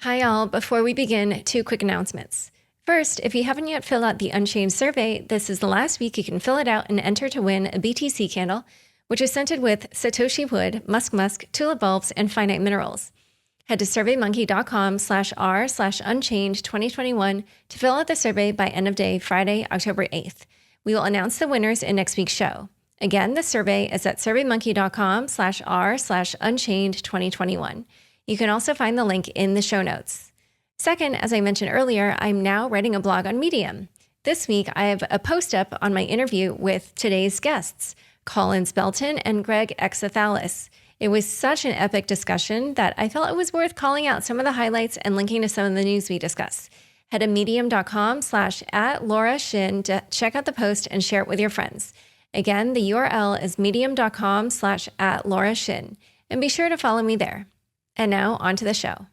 Hi all, before we begin, two quick announcements. First, if you haven't yet filled out the Unchained survey, this is the last week you can fill it out and enter to win a BTC candle, which is scented with Satoshi wood, musk, tulip bulbs, and finite minerals. Head to surveymonkey.com/r/unchained 2021 to fill out the survey by end of day Friday, October 8th. We will announce the winners in next week's show. Again, the survey is at surveymonkey.com/r/unchained 2021. You can also find the link in the show notes. Second, as I mentioned earlier, I'm now writing a blog on Medium. This week, I have a post up on my interview with today's guests, Collins Belton and Xethalis. It was such an epic discussion that I felt it was worth calling out some of the highlights and linking to some of the news we discuss. Head to medium.com/@LauraShin to check out the post and share it with your friends. Again, the URL is medium.com/@LauraShin. And be sure to follow me there. And now, on to the show.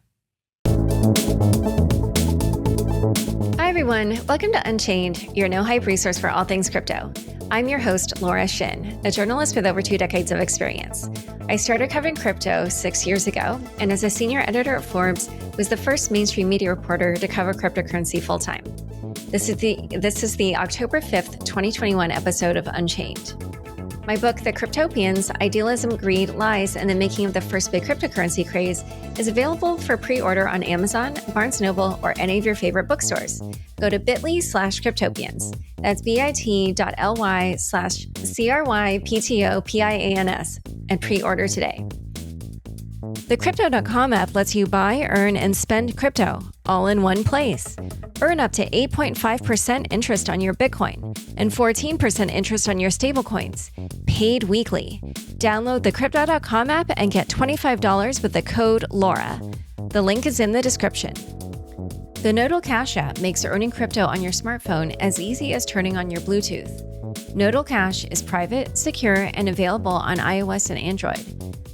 Hi, everyone. Welcome to Unchained, your no-hype resource for all things crypto. I'm your host, Laura Shin, a journalist with over 2 decades of experience. I started covering crypto 6 years ago, and as a senior editor at Forbes, was the first mainstream media reporter to cover cryptocurrency full-time. This is the October 5th, 2021 episode of Unchained. My book, The Cryptopians, Idealism, Greed, Lies, and the Making of the First Big Cryptocurrency Craze, is available for pre-order on Amazon, Barnes & Noble, or any of your favorite bookstores. Go to bit.ly/cryptopians. That's bit.ly/CRYPTOPIANS and pre-order today. The Crypto.com app lets you buy, earn, and spend crypto all in one place. Earn up to 8.5% interest on your Bitcoin and 14% interest on your stablecoins, paid weekly. Download the Crypto.com app and get $25 with the code LAURA. The link is in the description. The Nodal Cash app makes earning crypto on your smartphone as easy as turning on your Bluetooth. Nodal Cash is private, secure, and available on iOS and Android.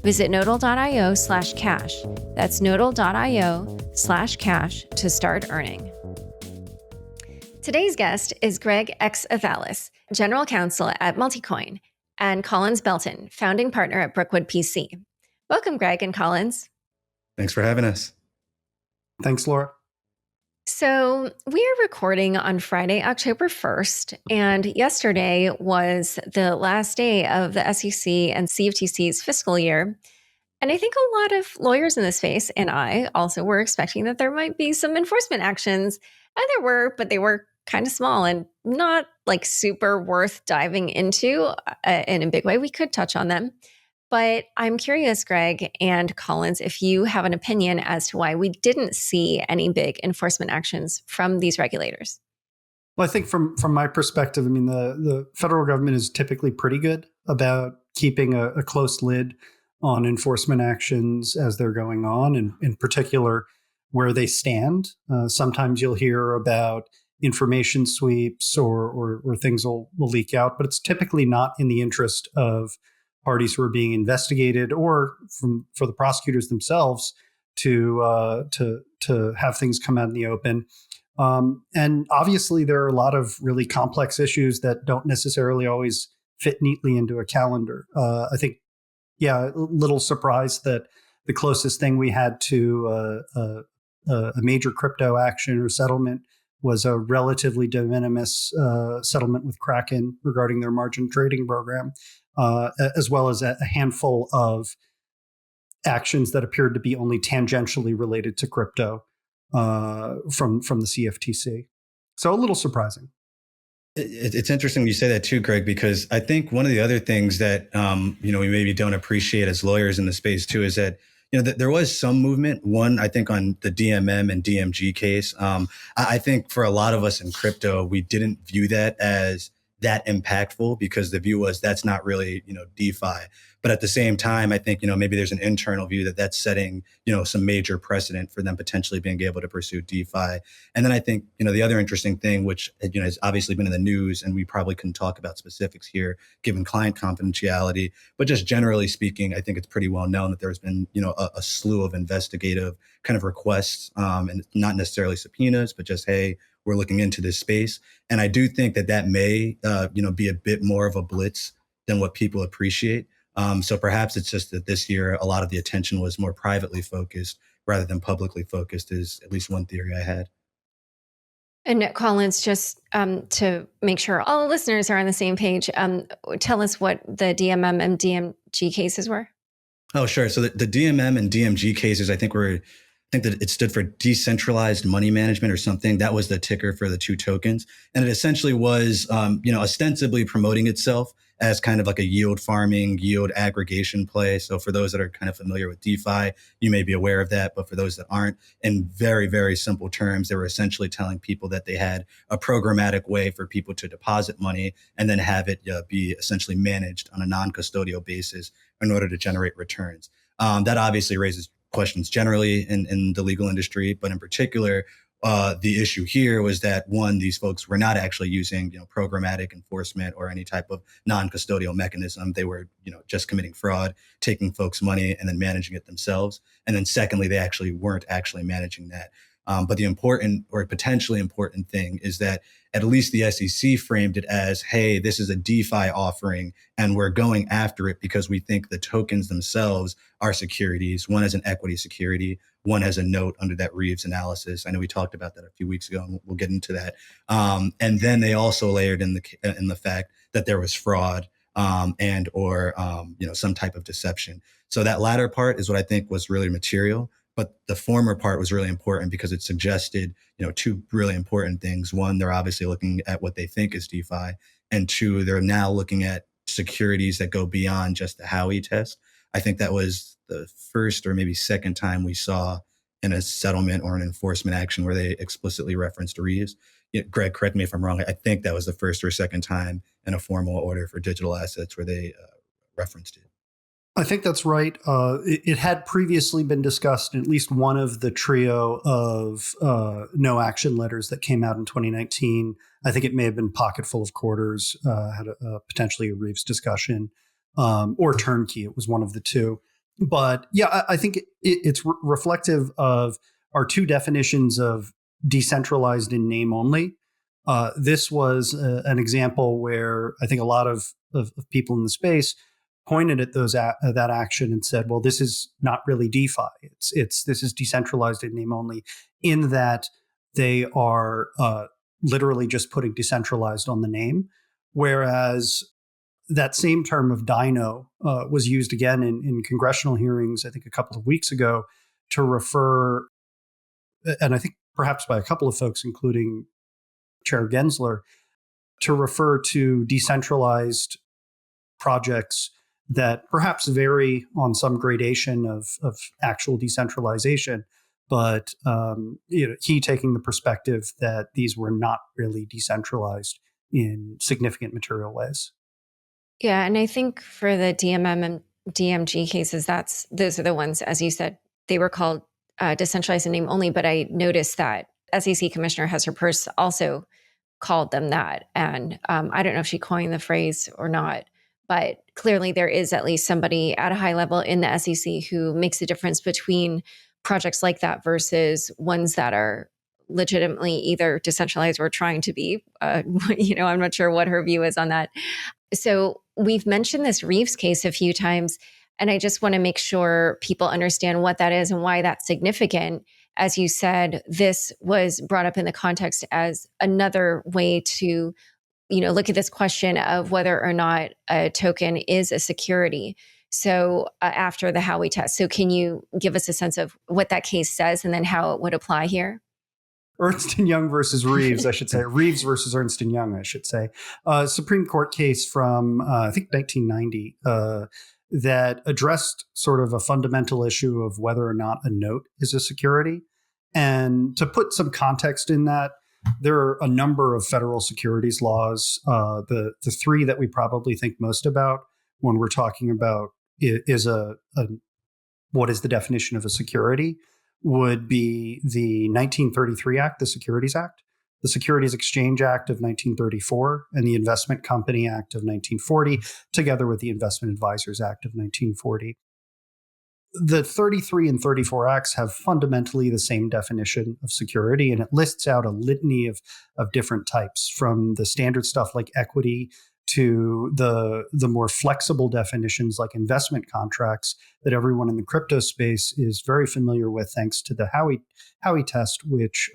Visit nodal.io/cash. That's nodal.io/cash to start earning. Today's guest is Xethalis, General Counsel at Multicoin, and Collins Belton, Founding Partner at Brookwood P.C. Welcome, Greg and Collins. Thanks for having us. Thanks, Laura. So we're recording on Friday, October 1st, and yesterday was the last day of the SEC and CFTC's fiscal year. And I think a lot of lawyers in this space, and I also were expecting that there might be some enforcement actions. And there were, but they were kind of small and not like super worth diving into in a big way. We could touch on them. But I'm curious, Greg and Collins, if you have an opinion as to why we didn't see any big enforcement actions from these regulators. Well, I think from my perspective, I mean, the federal government is typically pretty good about keeping a close lid on enforcement actions as they're going on, and in particular, where they stand. Sometimes you'll hear about information sweeps or things will leak out, but it's typically not in the interest of parties who are being investigated or for the prosecutors themselves to have things come out in the open. And obviously, there are a lot of really complex issues that don't necessarily always fit neatly into a calendar. I think, a little surprised that the closest thing we had to a major crypto action or settlement was a relatively de minimis settlement with Kraken regarding their margin trading program. As well as a handful of actions that appeared to be only tangentially related to crypto from the CFTC. So a little surprising. It's interesting you say that too, Greg, because I think one of the other things that we maybe don't appreciate as lawyers in the space too is that there was some movement. One, I think on the DMM and DMG case, I think for a lot of us in crypto, we didn't view that as that impactful because the view was that's not really, DeFi. But at the same time, I think, maybe there's an internal view that that's setting, some major precedent for them potentially being able to pursue DeFi. And then I think, the other interesting thing, which, has obviously been in the news and we probably couldn't talk about specifics here, given client confidentiality, but just generally speaking, I think it's pretty well known that there's been, a slew of investigative kind of requests and not necessarily subpoenas, but just, hey, we're looking into this space. And I do think that may, be a bit more of a blitz than what people appreciate. So perhaps it's just that this year, a lot of the attention was more privately focused rather than publicly focused is at least one theory I had. And Collins, just to make sure all listeners are on the same page, tell us what the DMM and DMG cases were. Oh, sure. So the DMM and DMG cases, I think that it stood for decentralized money management or something. That was the ticker for the two tokens. And it essentially was, ostensibly promoting itself as kind of like a yield farming, yield aggregation play. So for those that are kind of familiar with DeFi, you may be aware of that. But for those that aren't, in very, very simple terms, they were essentially telling people that they had a programmatic way for people to deposit money and then have it be essentially managed on a non-custodial basis in order to generate returns. That obviously raises questions generally in the legal industry, but in particular, the issue here was that one, these folks were not actually using, programmatic enforcement or any type of non-custodial mechanism. They were, just committing fraud, taking folks' money and then managing it themselves. And then secondly, they actually weren't actually managing that. But the important or potentially important thing is that at least the SEC framed it as, hey, this is a DeFi offering and we're going after it because we think the tokens themselves are securities. One has an equity security, one has a note under that Reeves analysis. I know we talked about that a few weeks ago and we'll get into that. And then they also layered in the fact that there was fraud and or some type of deception. So that latter part is what I think was really material. But the former part was really important because it suggested, two really important things. One, they're obviously looking at what they think is DeFi. And two, they're now looking at securities that go beyond just the Howey test. I think that was the first or maybe second time we saw in a settlement or an enforcement action where they explicitly referenced Reeves. Greg, correct me if I'm wrong. I think that was the first or second time in a formal order for digital assets where they referenced it. I think that's right. It had previously been discussed in at least one of the trio of no action letters that came out in 2019. I think it may have been Pocketful of Quarters, had potentially a Reeves discussion, or Turnkey. It was one of the two. But yeah, I think it's reflective of our two definitions of decentralized in name only. This was an example where I think a lot of people in the space pointed at that action and said, well, this is not really DeFi. This is decentralized in name only, in that they are literally just putting decentralized on the name. Whereas that same term of DINO was used again in congressional hearings, I think a couple of weeks ago, to refer, and I think perhaps by a couple of folks, including Chair Gensler, to refer to decentralized projects that perhaps vary on some gradation of actual decentralization, but he taking the perspective that these were not really decentralized in significant material ways. Yeah, and I think for the DMM and DMG cases, those are the ones, as you said, they were called decentralized in name only. But I noticed that SEC Commissioner Hester Peirce also called them that, and I don't know if she coined the phrase or not. But clearly there is at least somebody at a high level in the SEC who makes the difference between projects like that versus ones that are legitimately either decentralized or trying to be. I'm not sure what her view is on that. So we've mentioned this Reeves case a few times, and I just want to make sure people understand what that is and why that's significant. As you said, this was brought up in the context as another way to look at this question of whether or not a token is a security. So after the Howey test. So can you give us a sense of what that case says and then how it would apply here? Ernst & Young versus Reeves, I should say. Reeves versus Ernst & Young, I should say. Supreme Court case from, I think, 1990 that addressed sort of a fundamental issue of whether or not a note is a security. And to put some context in that, there are a number of federal securities laws. The three that we probably think most about when we're talking about is what is the definition of a security would be the 1933 Act, the Securities Act, the Securities Exchange Act of 1934, and the Investment Company Act of 1940, together with the Investment Advisors Act of 1940. The 33 and 34 acts have fundamentally the same definition of security, and it lists out a litany of different types, from the standard stuff like equity to the more flexible definitions like investment contracts that everyone in the crypto space is very familiar with, thanks to the Howey test, which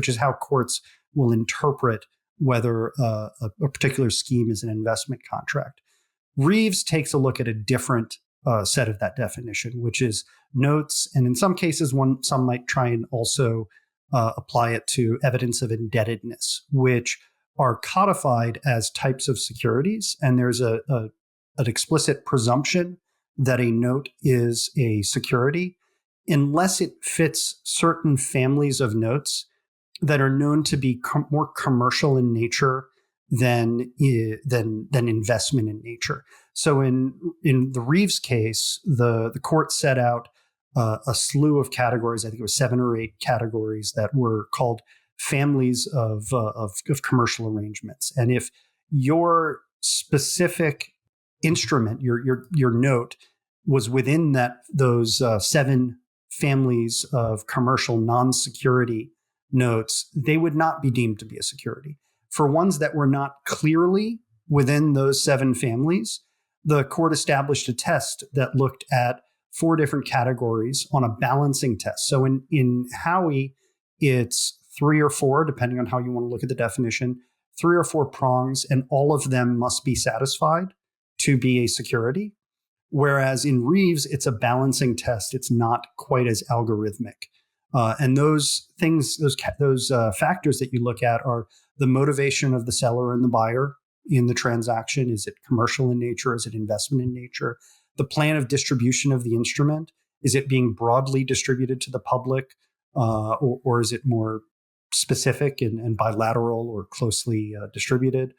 is how courts will interpret whether a particular scheme is an investment contract. Reeves takes a look at a different set of that definition, which is notes, and in some cases, some might try and also apply it to evidence of indebtedness, which are codified as types of securities, and there's an explicit presumption that a note is a security unless it fits certain families of notes that are known to be more commercial in nature than investment in nature. So in the Reeves case, the court set out a slew of categories. I think it was 7 or 8 categories that were called families of commercial arrangements. And if your specific instrument, your note, was within those 7 families of commercial non-security notes, they would not be deemed to be a security. For ones that were not clearly within those 7 families, the court established a test that looked at 4 different categories on a balancing test. So in Howey, it's 3 or 4, depending on how you want to look at the definition, 3 or 4 prongs, and all of them must be satisfied to be a security. Whereas in Reeves, it's a balancing test. It's not quite as algorithmic. And those things, those factors that you look at are the motivation of the seller and the buyer in the transaction. Is it commercial in nature? Is it investment in nature? The plan of distribution of the instrument. Is it being broadly distributed to the public, or is it more specific and bilateral or closely distributed?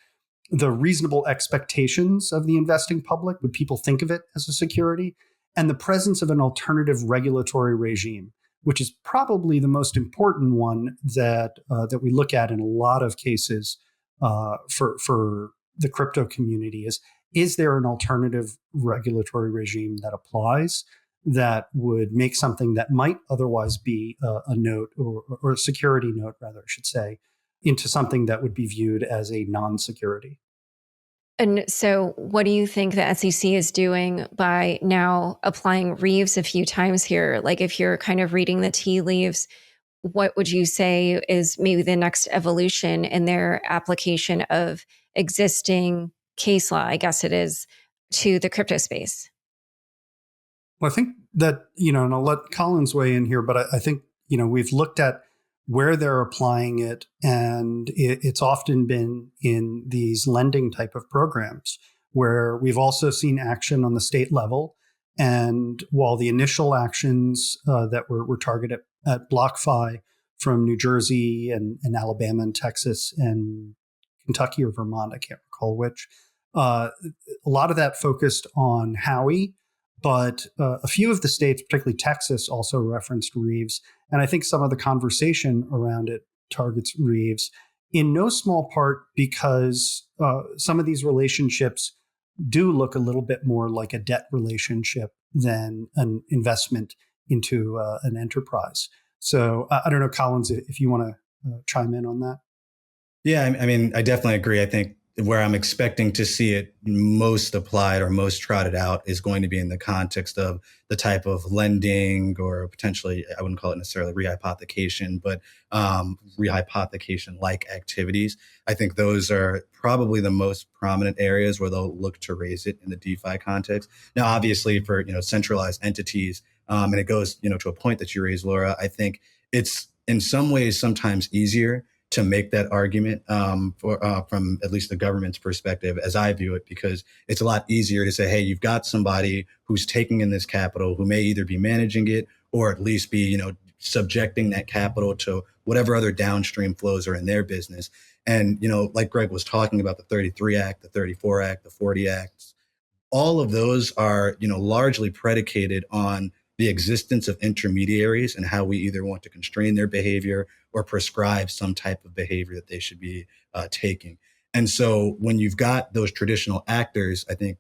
The reasonable expectations of the investing public. Would people think of it as a security? And the presence of an alternative regulatory regime, which is probably the most important one that we look at in a lot of cases for the crypto community. Is there an alternative regulatory regime that applies that would make something that might otherwise be a note or a security note, rather, I should say, into something that would be viewed as a non-security? And so what do you think the SEC is doing by now applying Reeves a few times here? Like, if you're kind of reading the tea leaves, what would you say is maybe the next evolution in their application of existing case law, I guess it is, to the crypto space? Well, I think that, and I'll let Collins weigh in here, but I think, we've looked at where they're applying it, and it's often been in these lending type of programs where we've also seen action on the state level. And while the initial actions that were targeted at BlockFi from New Jersey and Alabama and Texas and Kentucky or Vermont, I can't recall which, a lot of that focused on Howey. But a few of the states, particularly Texas, also referenced Reeves. And I think some of the conversation around it targets Reeves in no small part because some of these relationships do look a little bit more like a debt relationship than an investment into an enterprise. So I don't know, Collins, if you want to chime in on that. Yeah, I mean, I definitely agree. I think where I'm expecting to see it most applied or most trotted out is going to be in the context of the type of lending, or potentially, I wouldn't call it necessarily rehypothecation, but rehypothecation-like activities. I think those are probably the most prominent areas where they'll look to raise it in the DeFi context. Now, obviously, for centralized entities, and it goes to a point that you raised, Laura, I think it's in some ways sometimes easier to make that argument from at least the government's perspective, as I view it, because it's a lot easier to say, hey, you've got somebody who's taking in this capital who may either be managing it or at least be, subjecting that capital to whatever other downstream flows are in their business. And, like Greg was talking about, the 33 Act, the 34 Act, the 40 Acts, all of those are, largely predicated on the existence of intermediaries and how we either want to constrain their behavior or prescribe some type of behavior that they should be taking. And so when you've got those traditional actors, I think,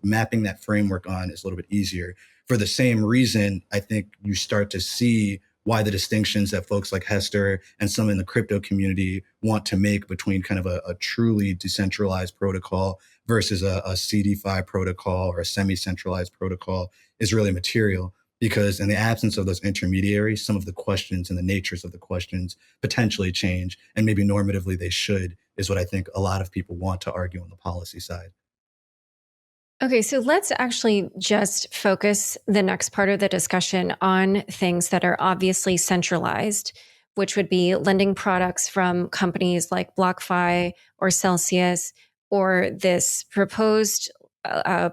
mapping that framework on is a little bit easier. For the same reason, I think you start to see why the distinctions that folks like Hester and some in the crypto community want to make between kind of a truly decentralized protocol versus a CDFI protocol or a semi-centralized protocol is really material. Because in the absence of those intermediaries, some of the questions and the natures of the questions potentially change, and maybe normatively they should, is what I think a lot of people want to argue on the policy side. Okay, so let's actually just focus the next part of the discussion on things that are obviously centralized, which would be lending products from companies like BlockFi or Celsius, or this proposed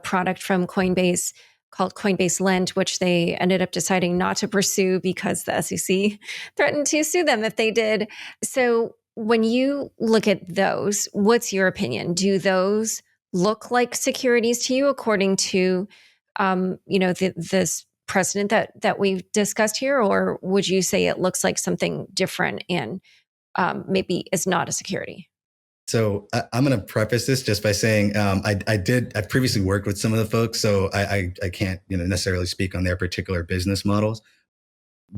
product from Coinbase called Coinbase Lend, which they ended up deciding not to pursue because the SEC threatened to sue them if they did. So when you look at those, what's your opinion? Do those look like securities to you, according to, this precedent that we've discussed here, or would you say it looks like something different and maybe is not a security? So I'm going to preface this just by saying I've previously worked with some of the folks, so I can't necessarily speak on their particular business models.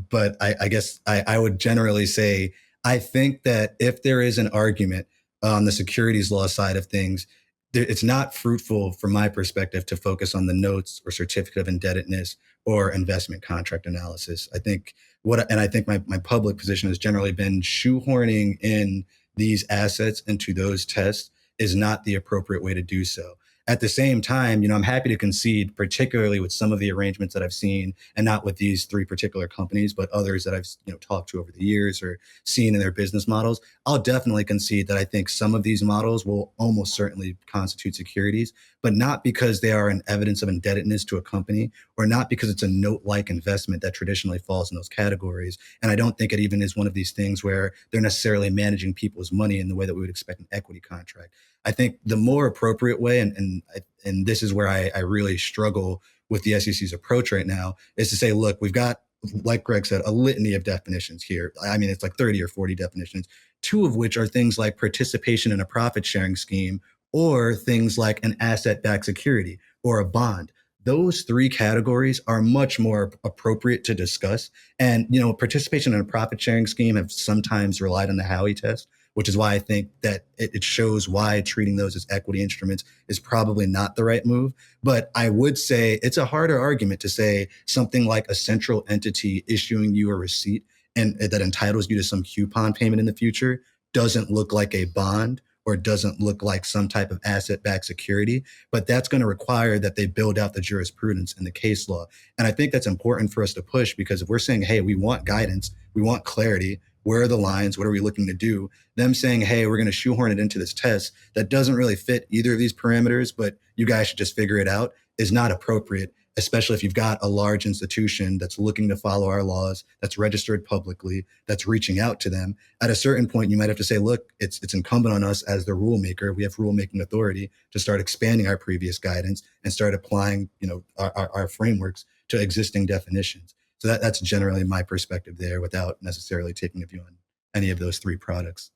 But I guess I would generally say I think that if there is an argument on the securities law side of things, it's not fruitful from my perspective to focus on the notes or certificate of indebtedness or investment contract analysis. I think my public position has generally been shoehorning in these assets into those tests is not the appropriate way to do so. At the same time, I'm happy to concede, particularly with some of the arrangements that I've seen, and not with these three particular companies, but others that I've talked to over the years or seen in their business models. I'll definitely concede that I think some of these models will almost certainly constitute securities, but not because they are an evidence of indebtedness to a company, or not because it's a note-like investment that traditionally falls in those categories. And I don't think it even is one of these things where they're necessarily managing people's money in the way that we would expect an equity contract. I think the more appropriate way, and this is where I really struggle with the SEC's approach right now, is to say, look, we've got, like Greg said, a litany of definitions here. I mean, it's like 30 or 40 definitions, two of which are things like participation in a profit sharing scheme, or things like an asset-backed security or a bond. Those three categories are much more appropriate to discuss. And, participation in a profit sharing scheme have sometimes relied on the Howey test, which is why I think that it shows why treating those as equity instruments is probably not the right move. But I would say it's a harder argument to say something like a central entity issuing you a receipt and that entitles you to some coupon payment in the future doesn't look like a bond or doesn't look like some type of asset-backed security, but that's going to require that they build out the jurisprudence and the case law. And I think that's important for us to push, because if we're saying, hey, we want guidance, we want clarity, where are the lines? What are we looking to do? Them saying, hey, we're going to shoehorn it into this test that doesn't really fit either of these parameters, but you guys should just figure it out, is not appropriate, especially if you've got a large institution that's looking to follow our laws, that's registered publicly, that's reaching out to them. At a certain point, you might have to say, look, it's incumbent on us as the rulemaker. We have rulemaking authority to start expanding our previous guidance and start applying, our frameworks to existing definitions. So that's generally my perspective there, without necessarily taking a view on any of those three products.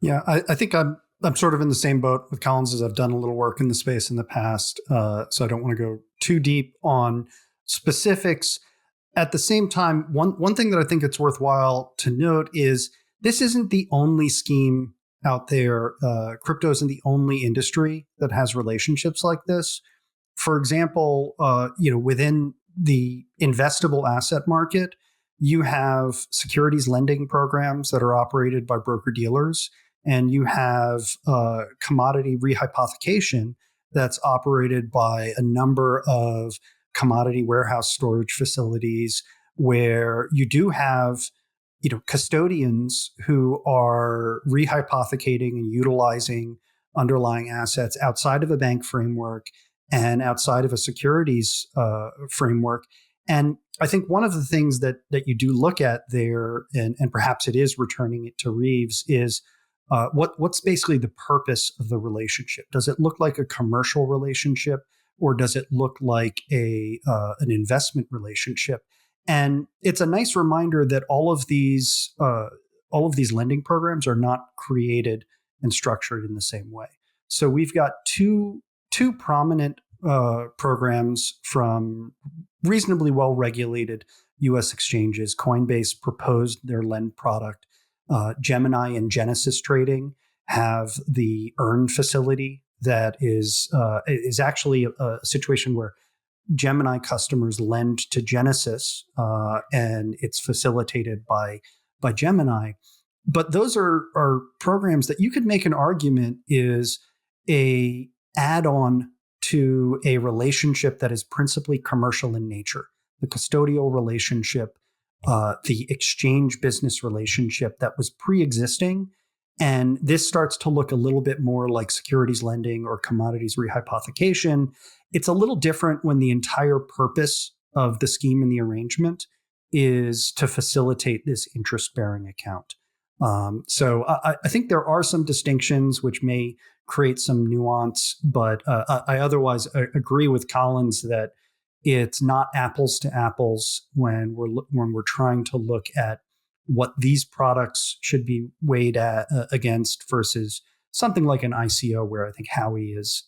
Yeah, I think I'm sort of in the same boat with Collins, as I've done a little work in the space in the past. So I don't want to go too deep on specifics. At the same time, one thing that I think it's worthwhile to note is this isn't the only scheme out there. Crypto isn't the only industry that has relationships like this. For example, within the investable asset market, you have securities lending programs that are operated by broker-dealers, and you have commodity rehypothecation that's operated by a number of commodity warehouse storage facilities, where you do have custodians who are rehypothecating and utilizing underlying assets outside of a bank framework and outside of a securities framework. And I think one of the things that you do look at there, and perhaps it is returning it to Reeves, is what's basically the purpose of the relationship? Does it look like a commercial relationship, or does it look like an investment relationship? And it's a nice reminder that all of these lending programs are not created and structured in the same way. So we've got two prominent programs from reasonably well-regulated U.S. exchanges. Coinbase proposed their lend product. Gemini and Genesis Trading have the Earn facility that is actually a situation where Gemini customers lend to Genesis, and it's facilitated by Gemini. But those are programs that you could make an argument is a add-on to a relationship that is principally commercial in nature. The custodial relationship, the exchange business relationship that was pre-existing. And this starts to look a little bit more like securities lending or commodities rehypothecation. It's a little different when the entire purpose of the scheme and the arrangement is to facilitate this interest-bearing account. So I think there are some distinctions which may create some nuance, but I otherwise agree with Collins that it's not apples to apples when we're trying to look at what these products should be weighed against versus something like an ICO, where I think Howey is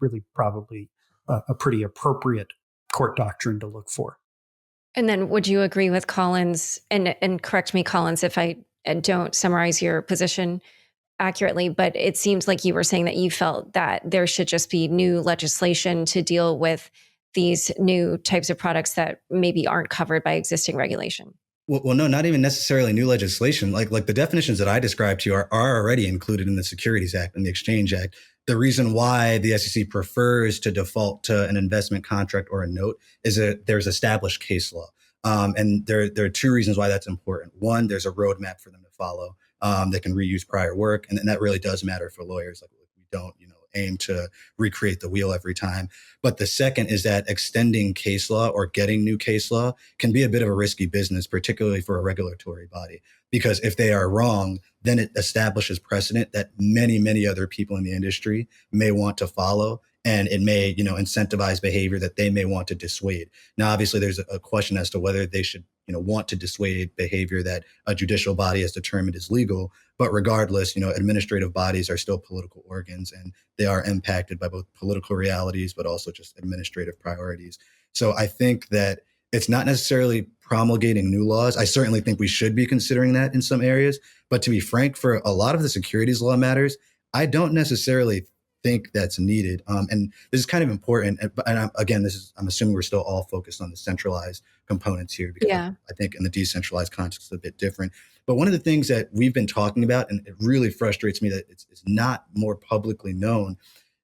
really probably a pretty appropriate court doctrine to look for. And then would you agree with Collins, and correct me, Collins, if I don't summarize your position accurately, but it seems like you were saying that you felt that there should just be new legislation to deal with these new types of products that maybe aren't covered by existing regulation. Well, no, not even necessarily new legislation. Like the definitions that I described to you are already included in the Securities Act and the Exchange Act. The reason why the SEC prefers to default to an investment contract or a note is that there's established case law. And there are two reasons why that's important. One, there's a roadmap for them to follow. They can reuse prior work. And that really does matter for lawyers. Like we don't, aim to recreate the wheel every time. But the second is that extending case law or getting new case law can be a bit of a risky business, particularly for a regulatory body, because if they are wrong, then it establishes precedent that many, many other people in the industry may want to follow. And it may, incentivize behavior that they may want to dissuade. Now, obviously, there's a question as to whether they should, want to dissuade behavior that a judicial body has determined is legal. But regardless, administrative bodies are still political organs, and they are impacted by both political realities, but also just administrative priorities. So I think that it's not necessarily promulgating new laws. I certainly think we should be considering that in some areas. But to be frank, for a lot of the securities law matters, I don't necessarily think that's needed. And this is kind of important. And again, I'm assuming we're still all focused on the centralized components here, because I think in the decentralized context, it's a bit different. But one of the things that we've been talking about, and it really frustrates me that it's not more publicly known,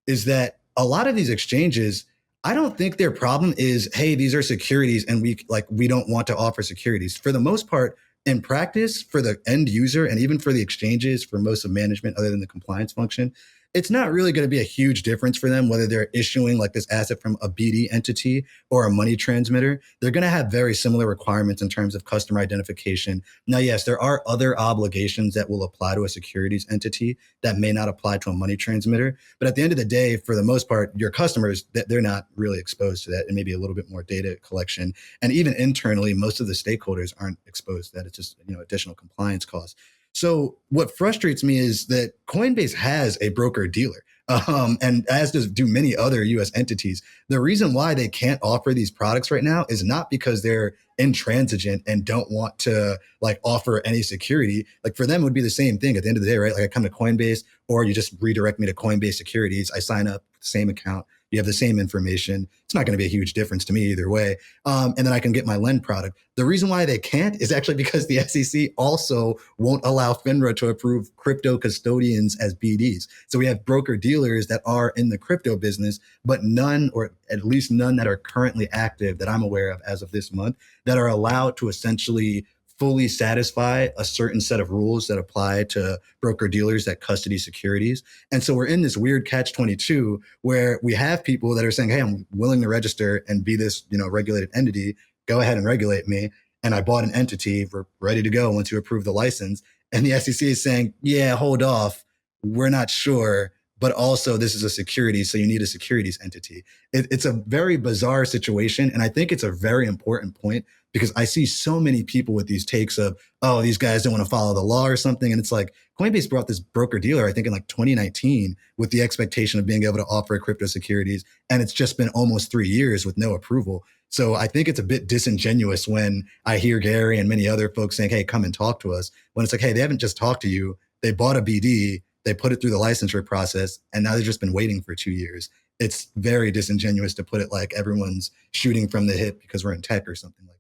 is that a lot of these exchanges, I don't think their problem is, hey, these are securities and we don't want to offer securities. For the most part, in practice, for the end user and even for the exchanges, for most of management, other than the compliance function, it's not really going to be a huge difference for them whether they're issuing like this asset from a BD entity or a money transmitter. They're going to have very similar requirements in terms of customer identification. Now, yes, there are other obligations that will apply to a securities entity that may not apply to a money transmitter. But at the end of the day, for the most part, your customers, they're not really exposed to that, and maybe a little bit more data collection. And even internally, most of the stakeholders aren't exposed to that. It's just, additional compliance costs. So what frustrates me is that Coinbase has a broker dealer, and as do many other U.S. entities. The reason why they can't offer these products right now is not because they're intransigent and don't want to offer any security. Like for them, it would be the same thing at the end of the day, right? Like I come to Coinbase, or you just redirect me to Coinbase Securities. I sign up, same account. You have the same information. It's not going to be a huge difference to me either way. And then I can get my lend product. The reason why they can't is actually because the SEC also won't allow FINRA to approve crypto custodians as BDs. So we have broker dealers that are in the crypto business, but none, or at least none that are currently active that I'm aware of as of this month, that are allowed to essentially fully satisfy a certain set of rules that apply to broker dealers that custody securities. And so we're in this weird catch-22 where we have people that are saying, hey, I'm willing to register and be this, regulated entity. Go ahead and regulate me. And I bought an entity. We're ready to go once you approve the license. And the SEC is saying, yeah, hold off. We're not sure. But also this is a security, so you need a securities entity. It's a very bizarre situation. And I think it's a very important point because I see so many people with these takes of, oh, these guys don't want to follow the law or something. And it's like Coinbase brought this broker dealer, I think in like 2019, with the expectation of being able to offer crypto securities. And it's just been almost 3 years with no approval. So I think it's a bit disingenuous when I hear Gary and many other folks saying, hey, come and talk to us. When it's like, hey, they haven't just talked to you. They bought a BD, they put it through the licensure process, and now they've just been waiting for 2 years. It's very disingenuous to put it like everyone's shooting from the hip because we're in tech or something like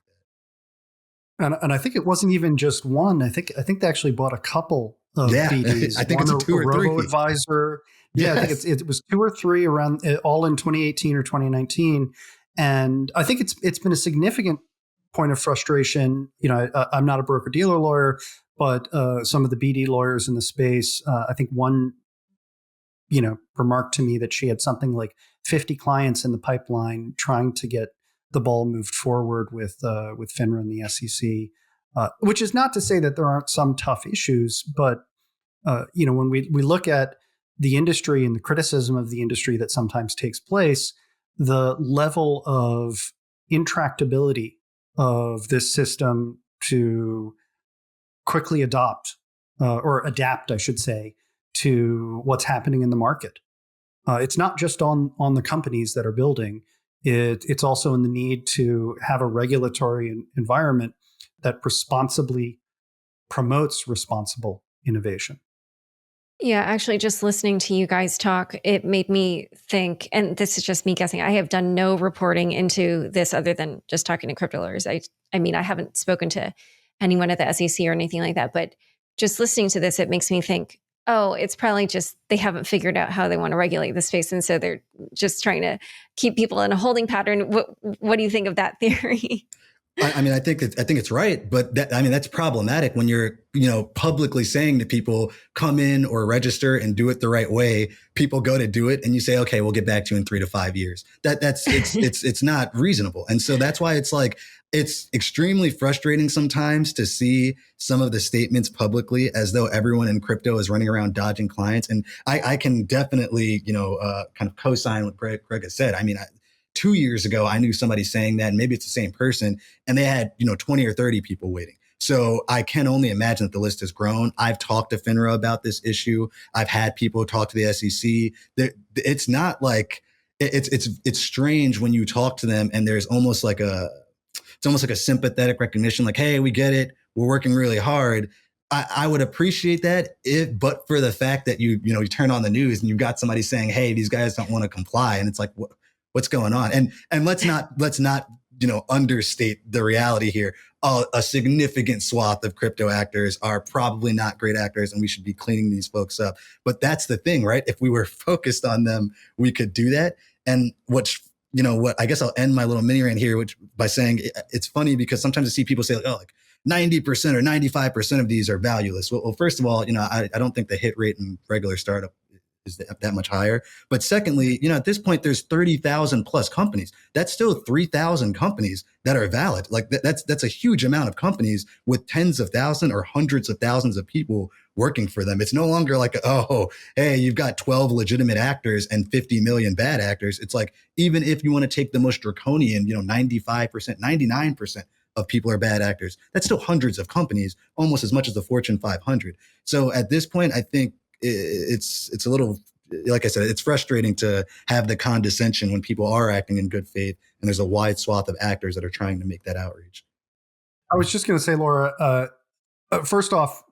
that. And I think it wasn't even just one. I think they actually bought a couple of BDs. I think it's a 2 or 3. Robo-advisor. Yeah, Yes. I think it was 2 or 3 around, all in 2018 or 2019. And I think it's been a significant point of frustration. I'm not a broker dealer lawyer, but some of the BD lawyers in the space, I think one, remarked to me that she had something like 50 clients in the pipeline trying to get the ball moved forward with FINRA and the SEC, which is not to say that there aren't some tough issues, but when we look at the industry and the criticism of the industry that sometimes takes place, the level of intractability of this system to quickly adopt or adapt, I should say, to what's happening in the market. It's not just on the companies that are building. It's also in the need to have a regulatory environment that responsibly promotes responsible innovation. Yeah, actually, just listening to you guys talk, it made me think, and this is just me guessing, I have done no reporting into this other than just talking to crypto lawyers. I mean, I haven't spoken to anyone at the SEC or anything like that, but just listening to this, it makes me think, oh, it's probably just they haven't figured out how they want to regulate the space. And so they're just trying to keep people in a holding pattern. What do you think of that theory? I mean, I think it's right, but that's problematic when you're, publicly saying to people, come in or register and do it the right way. People go to do it and you say, okay, we'll get back to you in 3 to 5 years. It's not reasonable. And so that's why it's extremely frustrating sometimes to see some of the statements publicly as though everyone in crypto is running around dodging clients. And I can definitely, kind of co-sign what Greg has said. I mean, 2 years ago, I knew somebody saying that, and maybe it's the same person, and they had, 20 or 30 people waiting. So I can only imagine that the list has grown. I've talked to FINRA about this issue. I've had people talk to the SEC. It's not like it's strange when you talk to them and there's almost like a sympathetic recognition, like, hey, we get it. We're working really hard. I would appreciate that but for the fact that you turn on the news and you've got somebody saying, hey, these guys don't want to comply. And it's like, what's going on? And let's not understate the reality here. A significant swath of crypto actors are probably not great actors, and we should be cleaning these folks up. But that's the thing, right? If we were focused on them, we could do that. And what I guess I'll end my little mini rant here, by saying it's funny because sometimes I see people say, like 90% or 95% of these are valueless. Well, first of all, I don't think the hit rate in regular startup is that much higher. But secondly, at this point, there's 30,000 plus companies. That's still 3,000 companies that are valid. Like that's a huge amount of companies with tens of thousands or hundreds of thousands of people working for them. It's no longer like, oh, hey, you've got 12 legitimate actors and 50 million bad actors. It's like, even if you want to take the most draconian, 95%, 99% of people are bad actors, that's still hundreds of companies, almost as much as the Fortune 500. So at this point, I think it's a little, like I said, it's frustrating to have the condescension when people are acting in good faith and there's a wide swath of actors that are trying to make that outreach. I was just going to say, Laura, first off,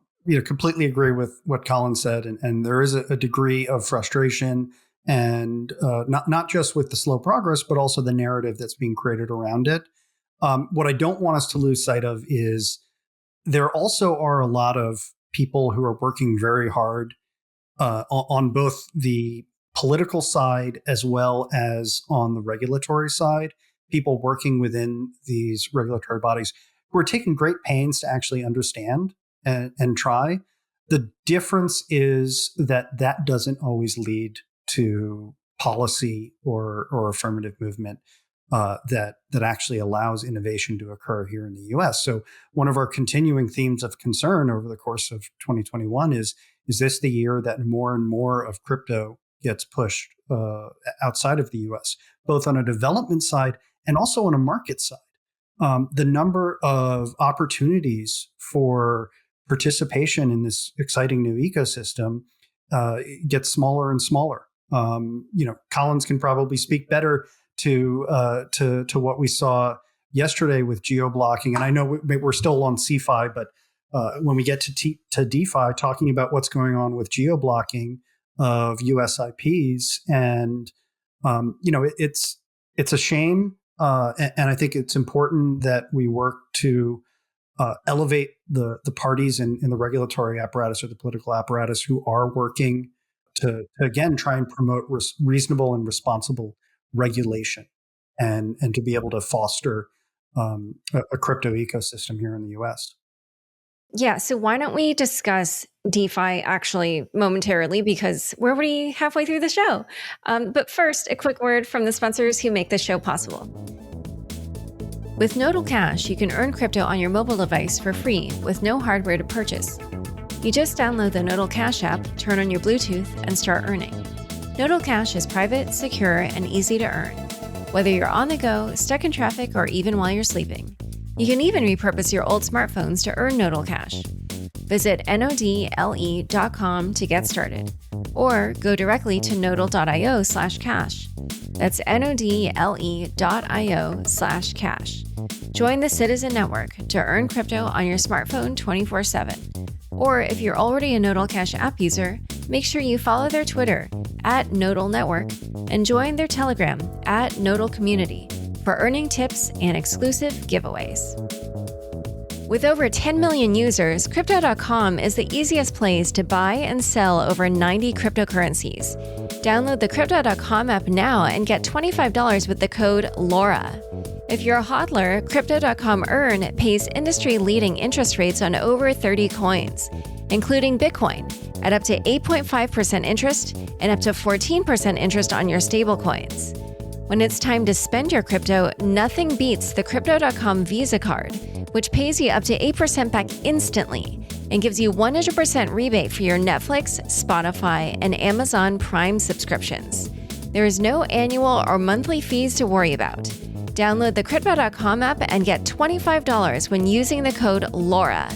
completely agree with what Colin said. And there is a degree of frustration and not just with the slow progress, but also the narrative that's being created around it. What I don't want us to lose sight of is there also are a lot of people who are working very hard on both the political side as well as on the regulatory side, people working within these regulatory bodies who are taking great pains to actually understand and try. The difference is that doesn't always lead to policy or affirmative movement that actually allows innovation to occur here in the US. So one of our continuing themes of concern over the course of 2021 is this the year that more and more of crypto gets pushed outside of the US, both on a development side and also on a market side? the number of opportunities for participation in this exciting new ecosystem gets smaller and smaller. Collins can probably speak better to what we saw yesterday with geo-blocking. And I know we're still on CeFi, but when we get to DeFi, talking about what's going on with geo-blocking of US IPs, and it's a shame, and I think it's important that we work to elevate the parties in the regulatory apparatus or the political apparatus who are working to again try and promote reasonable and responsible regulation, and to be able to foster a crypto ecosystem here in the US. Yeah, so why don't we discuss DeFi actually momentarily, because we're already halfway through the show. But first, a quick word from the sponsors who make this show possible. With Nodal Cash, you can earn crypto on your mobile device for free with no hardware to purchase. You just download the Nodal Cash app, turn on your Bluetooth, and start earning. Nodal Cash is private, secure, and easy to earn, whether you're on the go, stuck in traffic, or even while you're sleeping. You can even repurpose your old smartphones to earn Nodal Cash. Visit nodle.com to get started, or go directly to nodal.io/cash. That's nodle.io/cash. Join the Citizen Network to earn crypto on your smartphone 24/7. Or if you're already a Nodal Cash app user, make sure you follow their Twitter @Nodal Network and join their Telegram @Nodal Community for earning tips and exclusive giveaways. With over 10 million users, Crypto.com is the easiest place to buy and sell over 90 cryptocurrencies. Download the Crypto.com app now and get $25 with the code LAURA. If you're a hodler, Crypto.com Earn pays industry-leading interest rates on over 30 coins, including Bitcoin, at up to 8.5% interest and up to 14% interest on your stablecoins. When it's time to spend your crypto, nothing beats the Crypto.com Visa card, which pays you up to 8% back instantly and gives you 100% rebate for your Netflix, Spotify, and Amazon Prime subscriptions. There is no annual or monthly fees to worry about. Download the Crypto.com app and get $25 when using the code LAURA,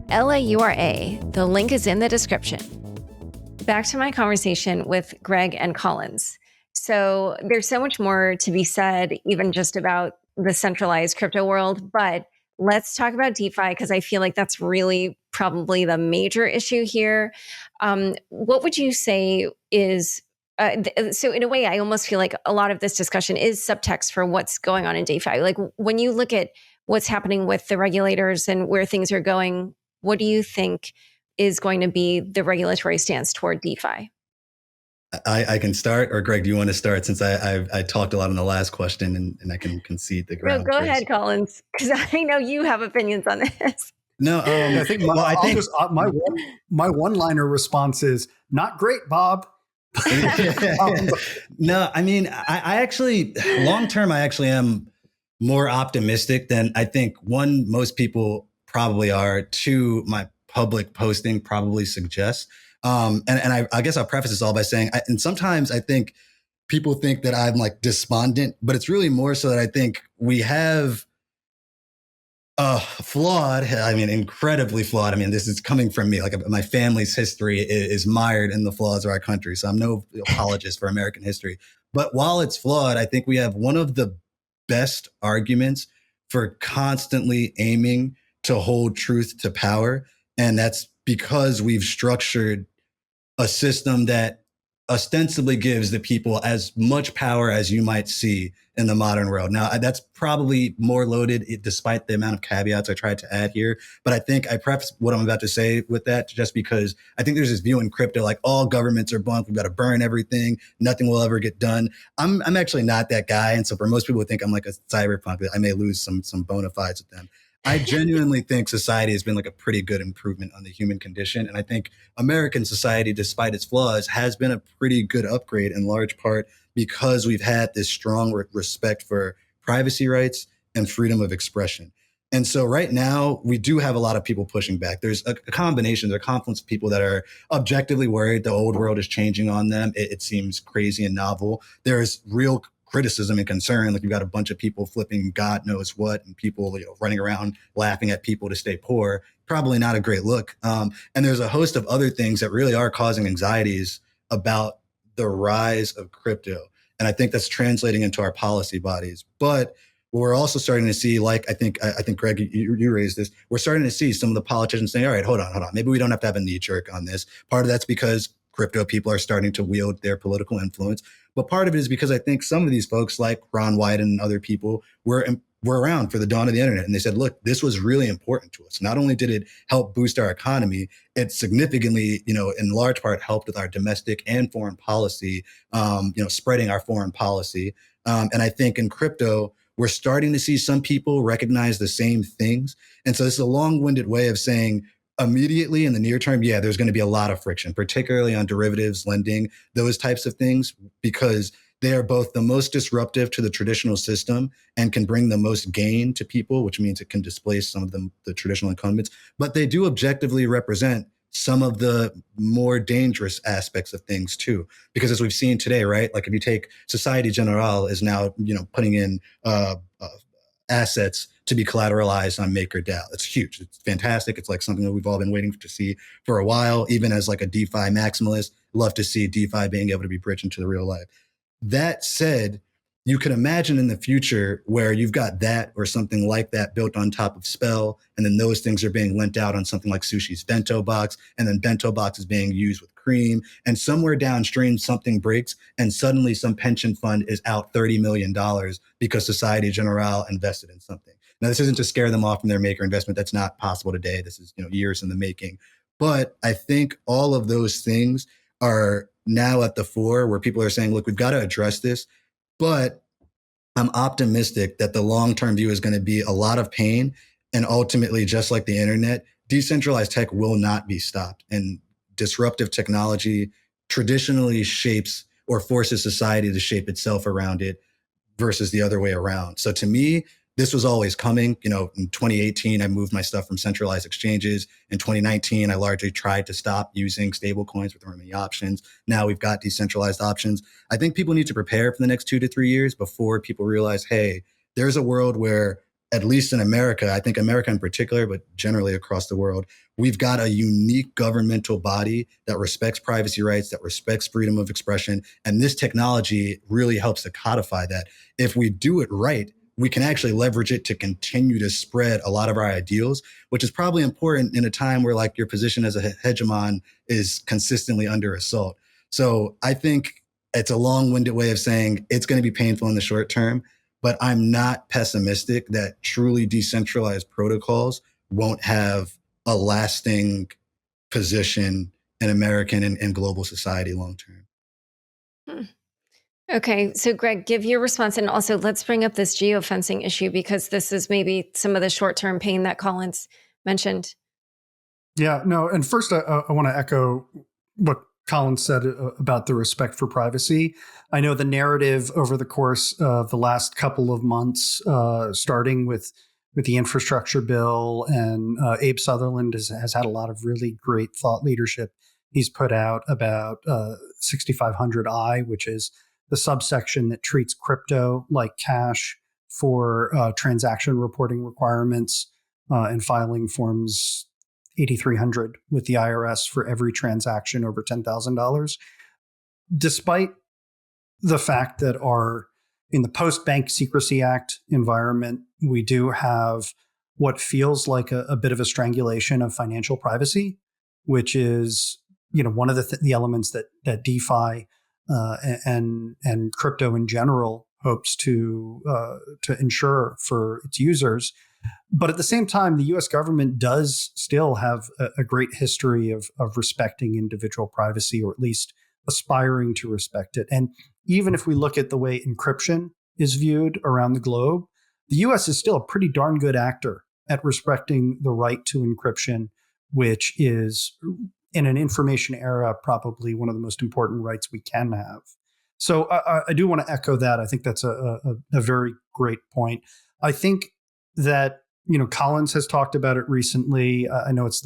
LAURA. The link is in the description. Back to my conversation with Greg and Collins. So there's so much more to be said, even just about the centralized crypto world, but let's talk about DeFi, because I feel like that's really probably the major issue here. What would you say is, so in a way, I almost feel like a lot of this discussion is subtext for what's going on in DeFi. Like when you look at what's happening with the regulators and where things are going, what do you think is going to be the regulatory stance toward DeFi? I can start, or Greg, do you want to start, since I talked a lot on the last question and I can concede the ground? No, go ahead, Collins, because I know you have opinions on this. No, I think my one-liner response is not great, Bob. No, I mean, I actually, long term, I actually am more optimistic than I think, one, most people probably are, two, my public posting probably suggests. And I guess I'll preface this all by saying, and sometimes I think people think that I'm like despondent, but it's really more so that I think we have flawed, I mean, incredibly flawed. I mean, this is coming from me. Like my family's history is mired in the flaws of our country. So I'm no apologist for American history. But while it's flawed, I think we have one of the best arguments for constantly aiming to hold truth to power. And that's because we've structured a system that ostensibly gives the people as much power as you might see in the modern world. Now, that's probably more loaded, despite the amount of caveats I tried to add here. But I think I preface what I'm about to say with that just because I think there's this view in crypto, like all governments are bunk, we've got to burn everything, nothing will ever get done. I'm actually not that guy. And so for most people who think I'm like a cyberpunk, I may lose some bona fides with them. I genuinely think society has been like a pretty good improvement on the human condition. And I think American society, despite its flaws, has been a pretty good upgrade in large part because we've had this strong respect for privacy rights and freedom of expression. And so right now, we do have a lot of people pushing back. There's a combination, there's a confluence of people that are objectively worried the old world is changing on them. It seems crazy and novel. There's real criticism and concern. Like you've got a bunch of people flipping God knows what, and people running around laughing at people to stay poor. Probably not a great look. And there's a host of other things that really are causing anxieties about the rise of crypto. And I think that's translating into our policy bodies. But what we're also starting to see, like I think Greg, you raised this, we're starting to see some of the politicians saying, all right, hold on. Maybe we don't have to have a knee jerk on this. Part of that's because crypto people are starting to wield their political influence. But part of it is because I think some of these folks like Ron Wyden and other people were around for the dawn of the internet. And they said, look, this was really important to us. Not only did it help boost our economy, it significantly, in large part helped with our domestic and foreign policy, spreading our foreign policy. And I think in crypto, we're starting to see some people recognize the same things. And so this is a long-winded way of saying immediately in the near term, yeah, there's going to be a lot of friction, particularly on derivatives, lending, those types of things, because they are both the most disruptive to the traditional system and can bring the most gain to people, which means it can displace some of the traditional incumbents. But they do objectively represent some of the more dangerous aspects of things too. Because as we've seen today, right? Like if you take Societe Generale is now, putting in assets to be collateralized on MakerDAO. It's huge. It's fantastic. It's like something that we've all been waiting to see for a while. Even as like a DeFi maximalist, love to see DeFi being able to be bridged into the real life. That said, you can imagine in the future where you've got that or something like that built on top of Spell, and then those things are being lent out on something like Sushi's Bento Box, and then Bento Box is being used with Cream, and somewhere downstream something breaks, and suddenly some pension fund is out $30 million because Societe Generale invested in something. Now, this isn't to scare them off from their Maker investment. That's not possible today. This is years in the making. But I think all of those things are now at the fore where people are saying, look, we've got to address this. But I'm optimistic that the long-term view is going to be a lot of pain. And ultimately, just like the internet, decentralized tech will not be stopped. And disruptive technology traditionally shapes or forces society to shape itself around it versus the other way around. So to me, this was always coming. In 2018, I moved my stuff from centralized exchanges. In 2019, I largely tried to stop using stablecoins with many options. Now we've got decentralized options. I think people need to prepare for the next 2 to 3 years before people realize, hey, there's a world where, at least in America, I think America in particular, but generally across the world, we've got a unique governmental body that respects privacy rights, that respects freedom of expression. And this technology really helps to codify that. If we do it right, we can actually leverage it to continue to spread a lot of our ideals, which is probably important in a time where like your position as a hegemon is consistently under assault. So I think it's a long-winded way of saying it's going to be painful in the short term, but I'm not pessimistic that truly decentralized protocols won't have a lasting position in American and global society long term. Okay, so Greg, give your response, and also let's bring up this geofencing issue because this is maybe some of the short-term pain that Collins mentioned. Yeah, no, and first I want to echo what Collins said about the respect for privacy. I know the narrative over the course of the last couple of months, starting with the infrastructure bill, and Abe Sutherland has had a lot of really great thought leadership. He's put out about 6500I, which is the subsection that treats crypto like cash for transaction reporting requirements and filing forms 8300 with the IRS for every transaction over $10,000. Despite the fact that in the Post-Bank Secrecy Act environment, we do have what feels like a bit of a strangulation of financial privacy, which is one of the elements that DeFi and crypto in general hopes to ensure for its users. But at the same time, the U.S. government does still have a great history of respecting individual privacy, or at least aspiring to respect it. And even if we look at the way encryption is viewed around the globe, the U.S. is still a pretty darn good actor at respecting the right to encryption, which is, in an information era, probably one of the most important rights we can have. So I do want to echo that. I think that's a very great point. I think that Collins has talked about it recently. I know it's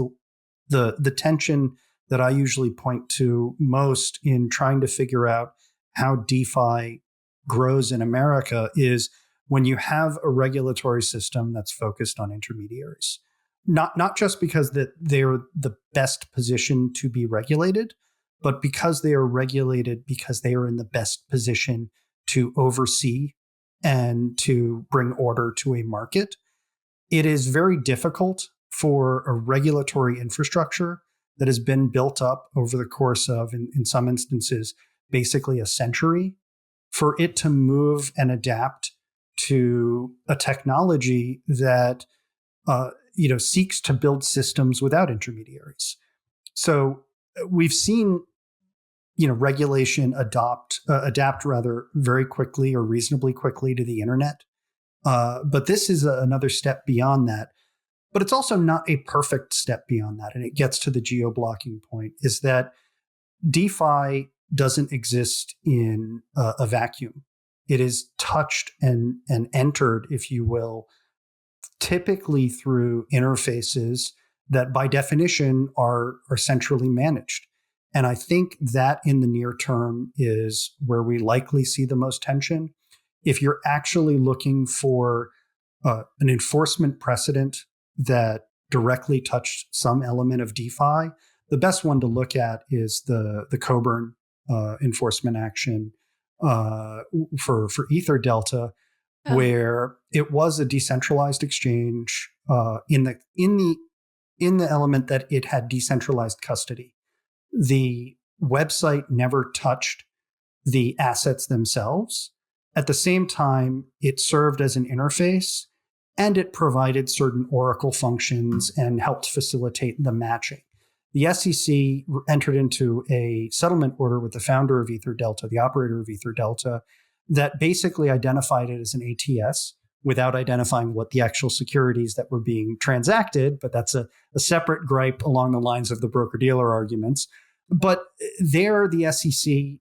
the tension that I usually point to most in trying to figure out how DeFi grows in America is when you have a regulatory system that's focused on intermediaries. Not just because that they're the best position to be regulated, but because they are regulated because they are in the best position to oversee and to bring order to a market. It is very difficult for a regulatory infrastructure that has been built up over the course of, in some instances, basically a century, for it to move and adapt to a technology that seeks to build systems without intermediaries. So we've seen regulation adapt rather very quickly or reasonably quickly to the internet. But this is another step beyond that. But it's also not a perfect step beyond that. And it gets to the geo-blocking point, is that DeFi doesn't exist in a vacuum. It is touched and entered, if you will, typically through interfaces that by definition are centrally managed. And I think that in the near term is where we likely see the most tension. If you're actually looking for an enforcement precedent that directly touched some element of DeFi, the best one to look at is the Coburn enforcement action for Ether Delta, where it was a decentralized exchange in the element that it had decentralized custody. The website never touched the assets themselves. At the same time, it served as an interface and it provided certain Oracle functions and helped facilitate the matching. The SEC entered into a settlement order with the founder of Ether Delta, the operator of Ether Delta, that basically identified it as an ATS without identifying what the actual securities that were being transacted. But that's a separate gripe along the lines of the broker-dealer arguments. But there, the SEC,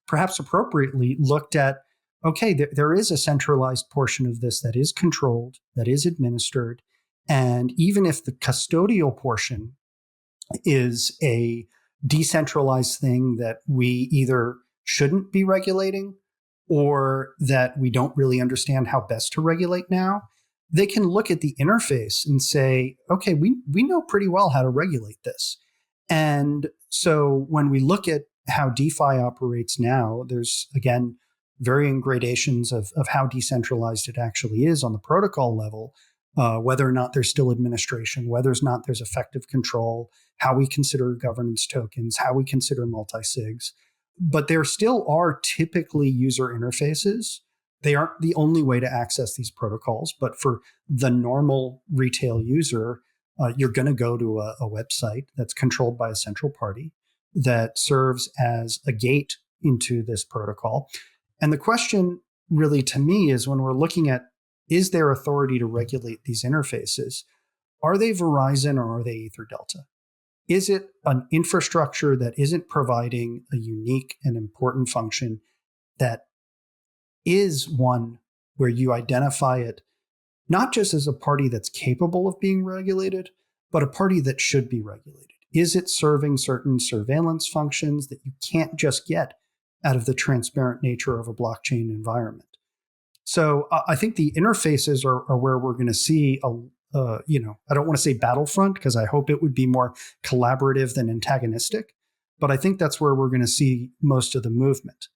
perhaps appropriately, looked at, okay, there is a centralized portion of this that is controlled, that is administered. And even if the custodial portion is a decentralized thing that we either shouldn't be regulating or that we don't really understand how best to regulate now, they can look at the interface and say, okay, we know pretty well how to regulate this. And so when we look at how DeFi operates now, there's, again, varying gradations of how decentralized it actually is on the protocol level, whether or not there's still administration, whether or not there's effective control, how we consider governance tokens, how we consider multi-sigs. But there still are typically user interfaces. They aren't the only way to access these protocols, but for the normal retail user, you're going to go to a website that's controlled by a central party that serves as a gate into this protocol. And the question really to me is, when we're looking at, is there authority to regulate these interfaces? Are they Verizon or are they Ether Delta? Is it an infrastructure that isn't providing a unique and important function that is one where you identify it not just as a party that's capable of being regulated, but a party that should be regulated? Is it serving certain surveillance functions that you can't just get out of the transparent nature of a blockchain environment? So I think the interfaces are where we're going to see I don't want to say battlefront, because I hope it would be more collaborative than antagonistic, but I think that's where we're going to see most of the movement.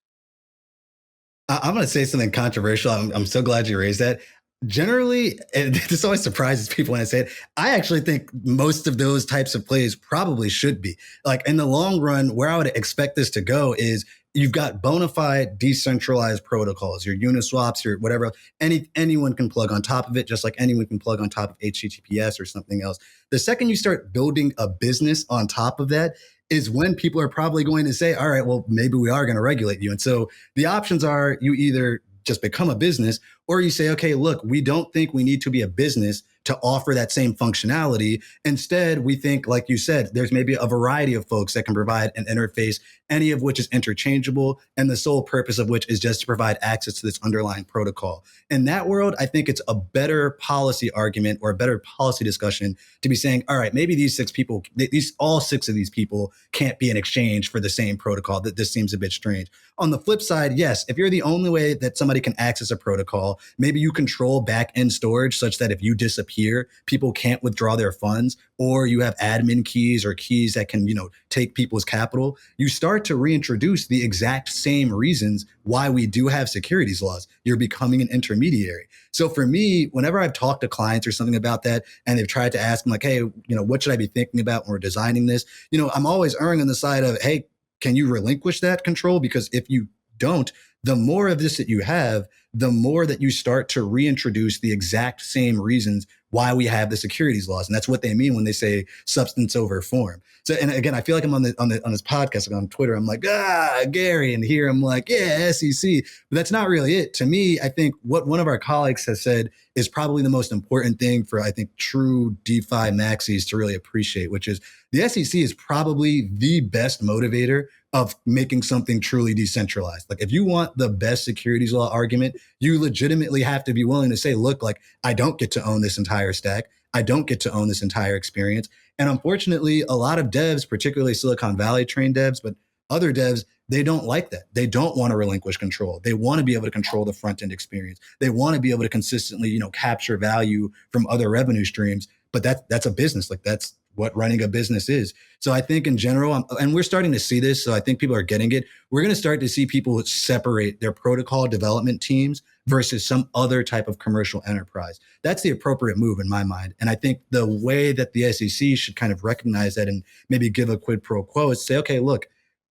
I'm going to say something controversial. I'm so glad you raised that. Generally, and this always surprises people when I say it, I actually think most of those types of plays probably should be. Like, in the long run, where I would expect this to go is you've got bona fide decentralized protocols, your Uniswaps, your whatever. Anyone can plug on top of it, just like anyone can plug on top of HTTPS or something else. The second you start building a business on top of that is when people are probably going to say, all right, well, maybe we are going to regulate you. And so the options are, you either just become a business, or you say, okay, look, we don't think we need to be a business to offer that same functionality. Instead, we think, like you said, there's maybe a variety of folks that can provide an interface, any of which is interchangeable, and the sole purpose of which is just to provide access to this underlying protocol. In that world, I think it's a better policy argument or a better policy discussion to be saying, all right, maybe these all six of these people can't be in exchange for the same protocol. That this seems a bit strange. On the flip side, yes, if you're the only way that somebody can access a protocol, maybe you control back-end storage such that if you disappear, people can't withdraw their funds, or you have admin keys or keys that can, take people's capital. You start to reintroduce the exact same reasons why we do have securities laws. You're becoming an intermediary. So for me, whenever I've talked to clients or something about that, and they've tried to ask me like, hey, what should I be thinking about when we're designing this? I'm always erring on the side of, hey, can you relinquish that control? Because if you don't, the more of this that you have, the more that you start to reintroduce the exact same reasons why we have the securities laws. And that's what they mean when they say substance over form. So, and again, I feel like I'm on this podcast, like on Twitter, I'm like, Gary, and here I'm like, yeah, SEC. But that's not really it. To me, I think what one of our colleagues has said is probably the most important thing for, I think, true DeFi maxis to really appreciate, which is the SEC is probably the best motivator of making something truly decentralized. Like if you want the best securities law argument, you legitimately have to be willing to say, look, like I don't get to own this entire stack. I don't get to own this entire experience. And unfortunately, a lot of devs, particularly Silicon Valley trained devs, but other devs, they don't like that. They don't want to relinquish control. They want to be able to control the front end experience. They want to be able to consistently, capture value from other revenue streams. But that's a business. Like that's what running a business is. So I think in general, and we're starting to see this, so I think people are getting it. We're going to start to see people separate their protocol development teams versus some other type of commercial enterprise. That's the appropriate move in my mind. And I think the way that the SEC should kind of recognize that and maybe give a quid pro quo is say, okay, look,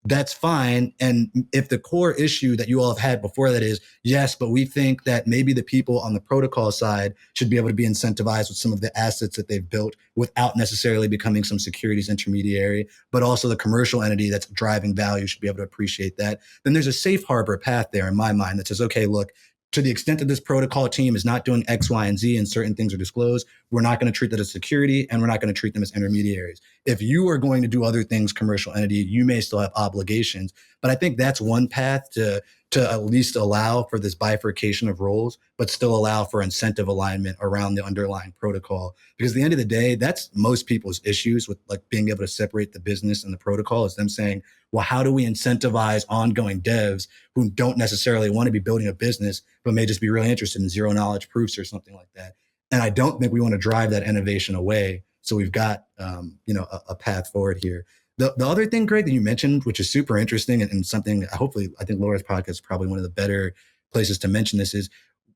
that's fine. And if the core issue that you all have had before that is, yes, but we think that maybe the people on the protocol side should be able to be incentivized with some of the assets that they've built without necessarily becoming some securities intermediary, but also the commercial entity that's driving value should be able to appreciate that. Then there's a safe harbor path there in my mind that says, okay, look, to the extent that this protocol team is not doing X, Y, and Z and certain things are disclosed, we're not going to treat that as security and we're not going to treat them as intermediaries. If you are going to do other things, commercial entity, you may still have obligations. But I think that's one path to at least allow for this bifurcation of roles, but still allow for incentive alignment around the underlying protocol. Because at the end of the day, that's most people's issues with like being able to separate the business and the protocol is them saying, well, how do we incentivize ongoing devs who don't necessarily want to be building a business, but may just be really interested in zero knowledge proofs or something like that. And I don't think we want to drive that innovation away. So we've got, a path forward here. The other thing, Greg, that you mentioned, which is super interesting and something hopefully I think Laura's podcast is probably one of the better places to mention this is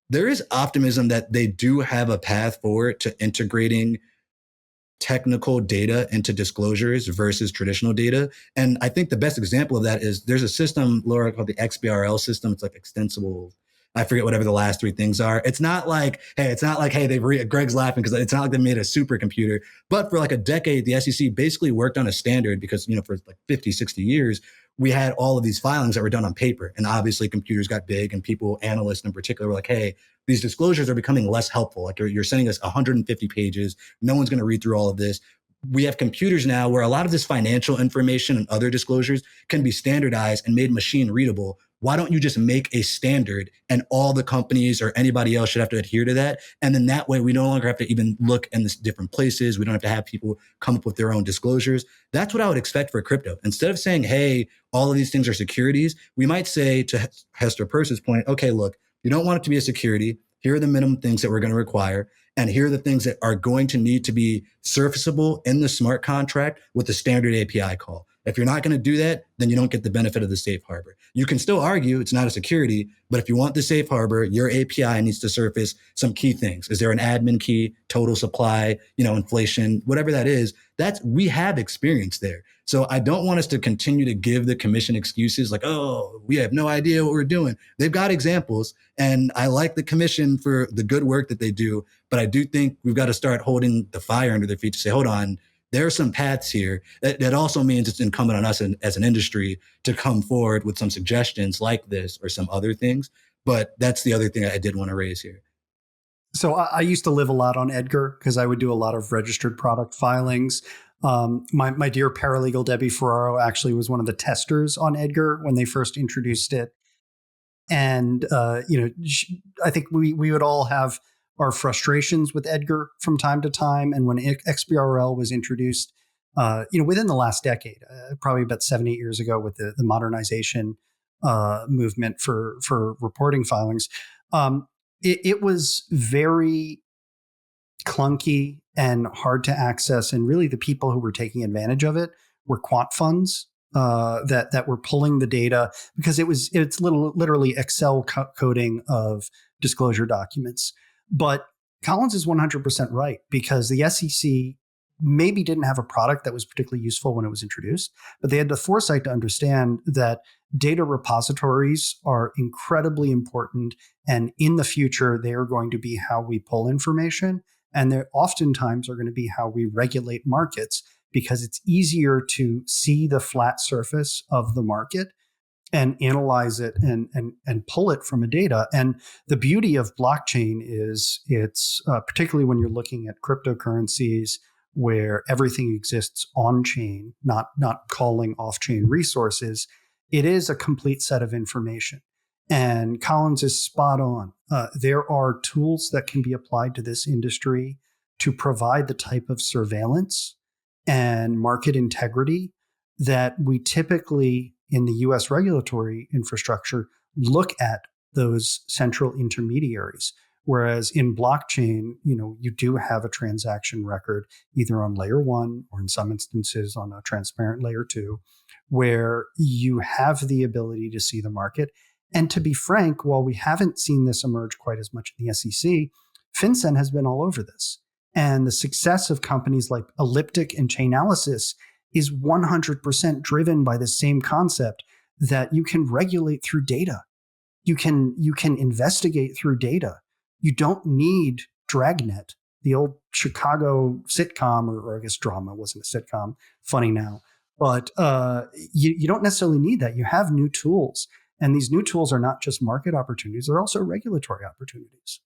there is optimism that they do have a path forward to integrating technical data into disclosures versus traditional data. And I think the best example of that is there's a system, Laura, called the XBRL system. It's like extensible. I forget whatever the last three things are. It's not like, hey, Greg's laughing because it's not like they made a supercomputer, but for like a decade, the SEC basically worked on a standard because, for like 50, 60 years, we had all of these filings that were done on paper. And obviously computers got big and people, analysts in particular, were like, hey, these disclosures are becoming less helpful. Like you're sending us 150 pages. No one's going to read through all of this. We have computers now where a lot of this financial information and other disclosures can be standardized and made machine readable. Why don't you just make a standard and all the companies or anybody else should have to adhere to that? And then that way we no longer have to even look in this different places. We don't have to have people come up with their own disclosures. That's what I would expect for crypto. Instead of saying, hey, all of these things are securities, we might say to Hester Peirce's point, okay, look, you don't want it to be a security. Here are the minimum things that we're going to require. And here are the things that are going to need to be surfaceable in the smart contract with the standard API call. If you're not going to do that, then you don't get the benefit of the safe harbor. You can still argue it's not a security, but if you want the safe harbor, your API needs to surface some key things. Is there an admin key, total supply, inflation, whatever that is? We have experience there. So I don't want us to continue to give the commission excuses like, oh, we have no idea what we're doing. They've got examples, and I like the commission for the good work that they do, but I do think we've got to start holding the fire under their feet to say, hold on, there are some paths here. That also means it's incumbent on us as an industry to come forward with some suggestions like this or some other things. But that's the other thing I did want to raise here. So I used to live a lot on Edgar because I would do a lot of registered product filings. My dear paralegal Debbie Ferraro actually was one of the testers on Edgar when they first introduced it. And I think we would all have our frustrations with Edgar from time to time. And when XBRL was introduced, within the last decade, probably about 7-8 years ago, with the modernization movement for reporting filings, it was very clunky and hard to access. And really, the people who were taking advantage of it were quant funds that were pulling the data, because it's literally Excel coding of disclosure documents. But Collins is 100% right, because the SEC maybe didn't have a product that was particularly useful when it was introduced, but they had the foresight to understand that data repositories are incredibly important. And in the future, they are going to be how we pull information. And they oftentimes are going to be how we regulate markets, because it's easier to see the flat surface of the market and analyze it and pull it from a data. And the beauty of blockchain is it's particularly when you're looking at cryptocurrencies where everything exists on chain, not calling off chain resources, it is a complete set of information. And Collins is spot on. There are tools that can be applied to this industry to provide the type of surveillance and market integrity that we typically in the US regulatory infrastructure look at those central intermediaries. Whereas in blockchain, you do have a transaction record either on layer 1 or in some instances on a transparent layer 2, where you have the ability to see the market. And to be frank, while we haven't seen this emerge quite as much in the SEC, FinCEN has been all over this. And the success of companies like Elliptic and Chainalysis is 100% driven by the same concept that you can regulate through data. You can investigate through data. You don't need Dragnet, the old Chicago sitcom, or I guess drama, wasn't a sitcom, funny now. But you don't necessarily need that. You have new tools. And these new tools are not just market opportunities, they're also regulatory opportunities.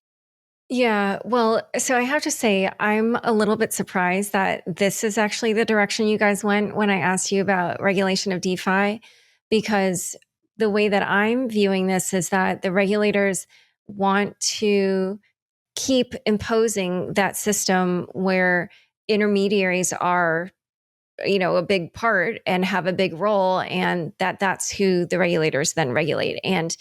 Yeah, well, so I have to say, I'm a little bit surprised that this is actually the direction you guys went when I asked you about regulation of DeFi, because the way that I'm viewing this is that the regulators want to keep imposing that system where intermediaries are, a big part and have a big role, and that's who the regulators then regulate. And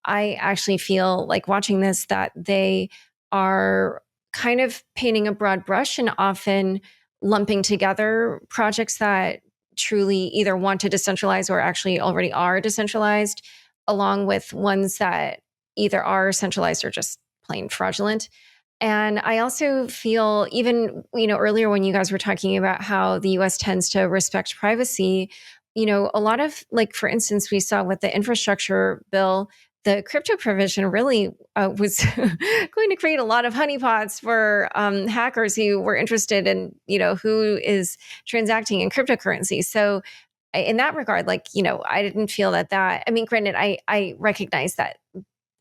I actually feel like watching this that they are kind of painting a broad brush and often lumping together projects that truly either want to decentralize or actually already are decentralized, along with ones that either are centralized or just plain fraudulent. And I also feel, even, earlier when you guys were talking about how the US tends to respect privacy, a lot of, like, for instance, we saw with the infrastructure bill, the crypto provision really was going to create a lot of honeypots for hackers who were interested in, who is transacting in cryptocurrency. So in that regard, I didn't feel that, I mean, granted, I recognize that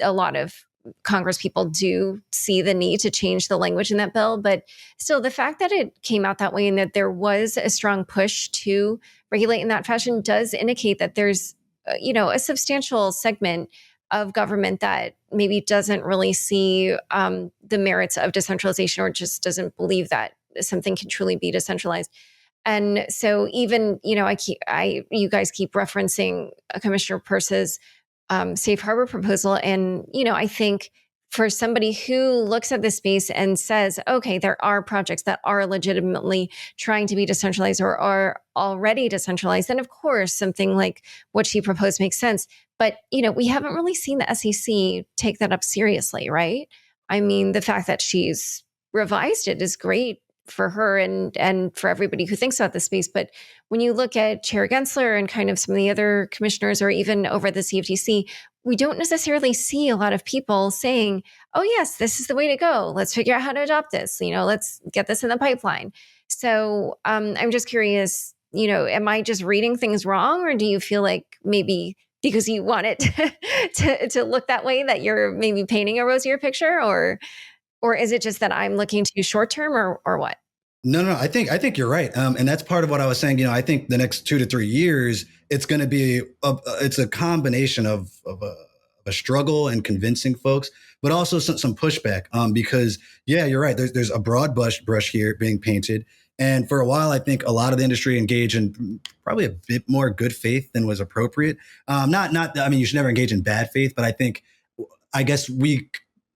a lot of Congress people do see the need to change the language in that bill, but still the fact that it came out that way and that there was a strong push to regulate in that fashion does indicate that there's, a substantial segment of government that maybe doesn't really see the merits of decentralization, or just doesn't believe that something can truly be decentralized. And so even, you guys keep referencing Commissioner Peirce's safe harbor proposal. And, I think for somebody who looks at this space and says, okay, there are projects that are legitimately trying to be decentralized or are already decentralized, then of course, something like what she proposed makes sense. But, we haven't really seen the SEC take that up seriously, right? I mean, the fact that she's revised it is great for her and for everybody who thinks about the space. But when you look at Chair Gensler and kind of some of the other commissioners, or even over the CFTC, we don't necessarily see a lot of people saying, oh, yes, this is the way to go. Let's figure out how to adopt this. Let's get this in the pipeline. So I'm just curious, am I just reading things wrong? Or do you feel like maybe because you want it to look that way that you're maybe painting a rosier picture? Or Or is it just that I'm looking too short term or what? No. I think you're right, and that's part of what I was saying. I think the next 2 to 3 years, it's going to be it's a combination of a struggle and convincing folks, but also some pushback. Because you're right. There's a broad brush here being painted, and for a while, I think a lot of the industry engaged in probably a bit more good faith than was appropriate. Not. I mean, you should never engage in bad faith, but I guess we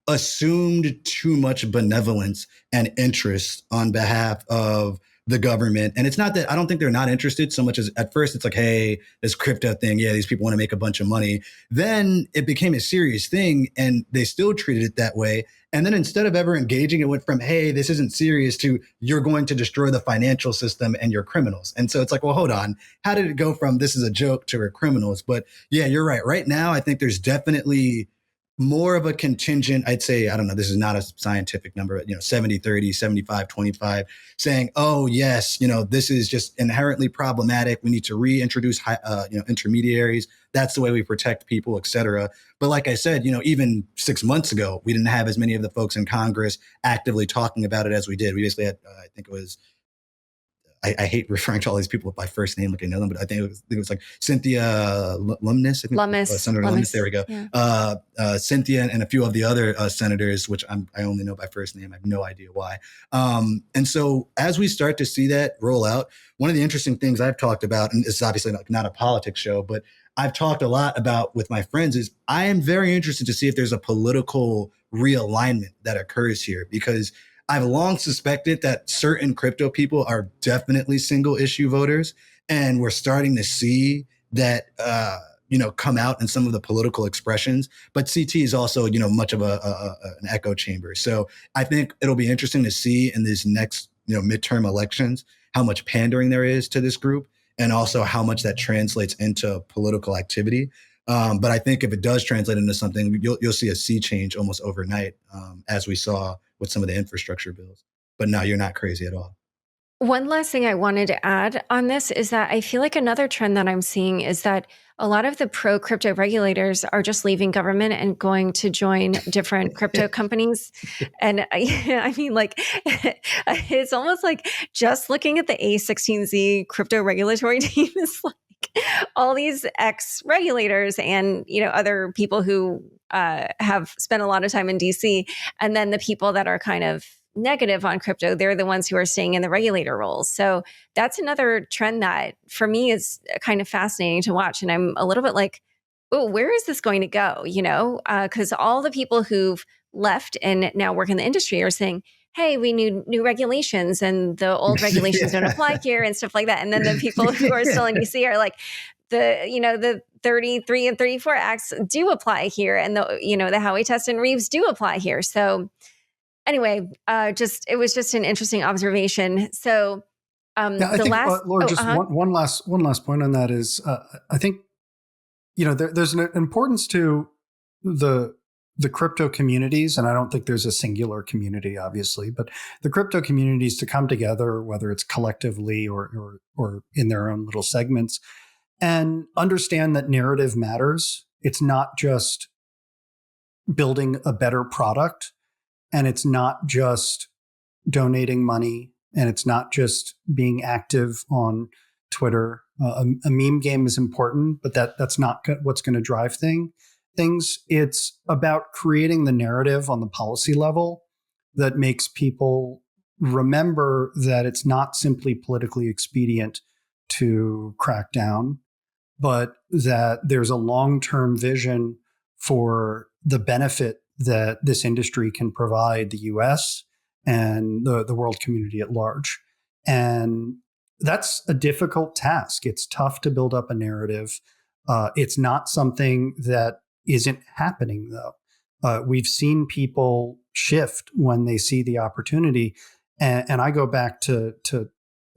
assumed too much benevolence and interest on behalf of the government. And it's not that I don't think they're not interested so much as at first it's like, hey, this crypto thing, these people want to make a bunch of money. Then it became a serious thing and they still treated it that way. And then instead of ever engaging, it went from, hey, this isn't serious to you're going to destroy the financial system and you're criminals. And so it's like, well, hold on. How did it go from this is a joke to we're criminals? But you're right. Right now, I think there's definitely more of a contingent, I'd say, I don't know, this is not a scientific number, but 70-30, 75-25, saying, oh, yes, this is just inherently problematic. We need to reintroduce intermediaries. That's the way we protect people, et cetera. But like I said, even 6 months ago, we didn't have as many of the folks in Congress actively talking about it as we did. We basically had, I think it was, I hate referring to all these people by first name like I know them, but I think it was like Cynthia Lummis. I think Senator Lummis. There we go. Yeah. Cynthia and a few of the other senators, which I only know by first name. I have no idea why. And so as we start to see that roll out, one of the interesting things I've talked about, and it's obviously not a politics show, but I've talked a lot about with my friends is I am very interested to see if there's a political realignment that occurs here, because I've long suspected that certain crypto people are definitely single issue voters. And we're starting to see that, come out in some of the political expressions. But CT is also, much of an echo chamber. So I think it'll be interesting to see in these next, midterm elections, how much pandering there is to this group and also how much that translates into political activity. But I think if it does translate into something, you'll see a sea change almost overnight, as we saw with some of the infrastructure bills. But no, you're not crazy at all. One last thing I wanted to add on this is that I feel like another trend that I'm seeing is that a lot of the pro crypto regulators are just leaving government and going to join different crypto companies. And I mean, like, it's almost like just looking at the A16Z crypto regulatory team is like all these ex-regulators and, other people who have spent a lot of time in DC. And then the people that are kind of negative on crypto, they're the ones who are staying in the regulator roles. So that's another trend that for me is kind of fascinating to watch. And I'm a little bit like, oh, where is this going to go? Because all the people who've left and now work in the industry are saying, hey, we need new regulations and the old regulations don't apply here and stuff like that. And then the people who are still in DC are like, the 33 and 34 acts do apply here. And the Howey test and Reeves do apply here. So anyway, it was just an interesting observation. So Laura, one last point on that is, I think, there's an importance to the crypto communities, and I don't think there's a singular community, obviously, but the crypto communities to come together, whether it's collectively or in their own little segments, and understand that narrative matters. It's not just building a better product, and it's not just donating money, and it's not just being active on Twitter. A meme game is important, but that's not what's going to drive things. It's about creating the narrative on the policy level that makes people remember that it's not simply politically expedient to crack down, but that there's a long-term vision for the benefit that this industry can provide the US and the world community at large. And that's a difficult task. It's tough to build up a narrative. It's not something that isn't happening, though. We've seen people shift when they see the opportunity. And I go back to,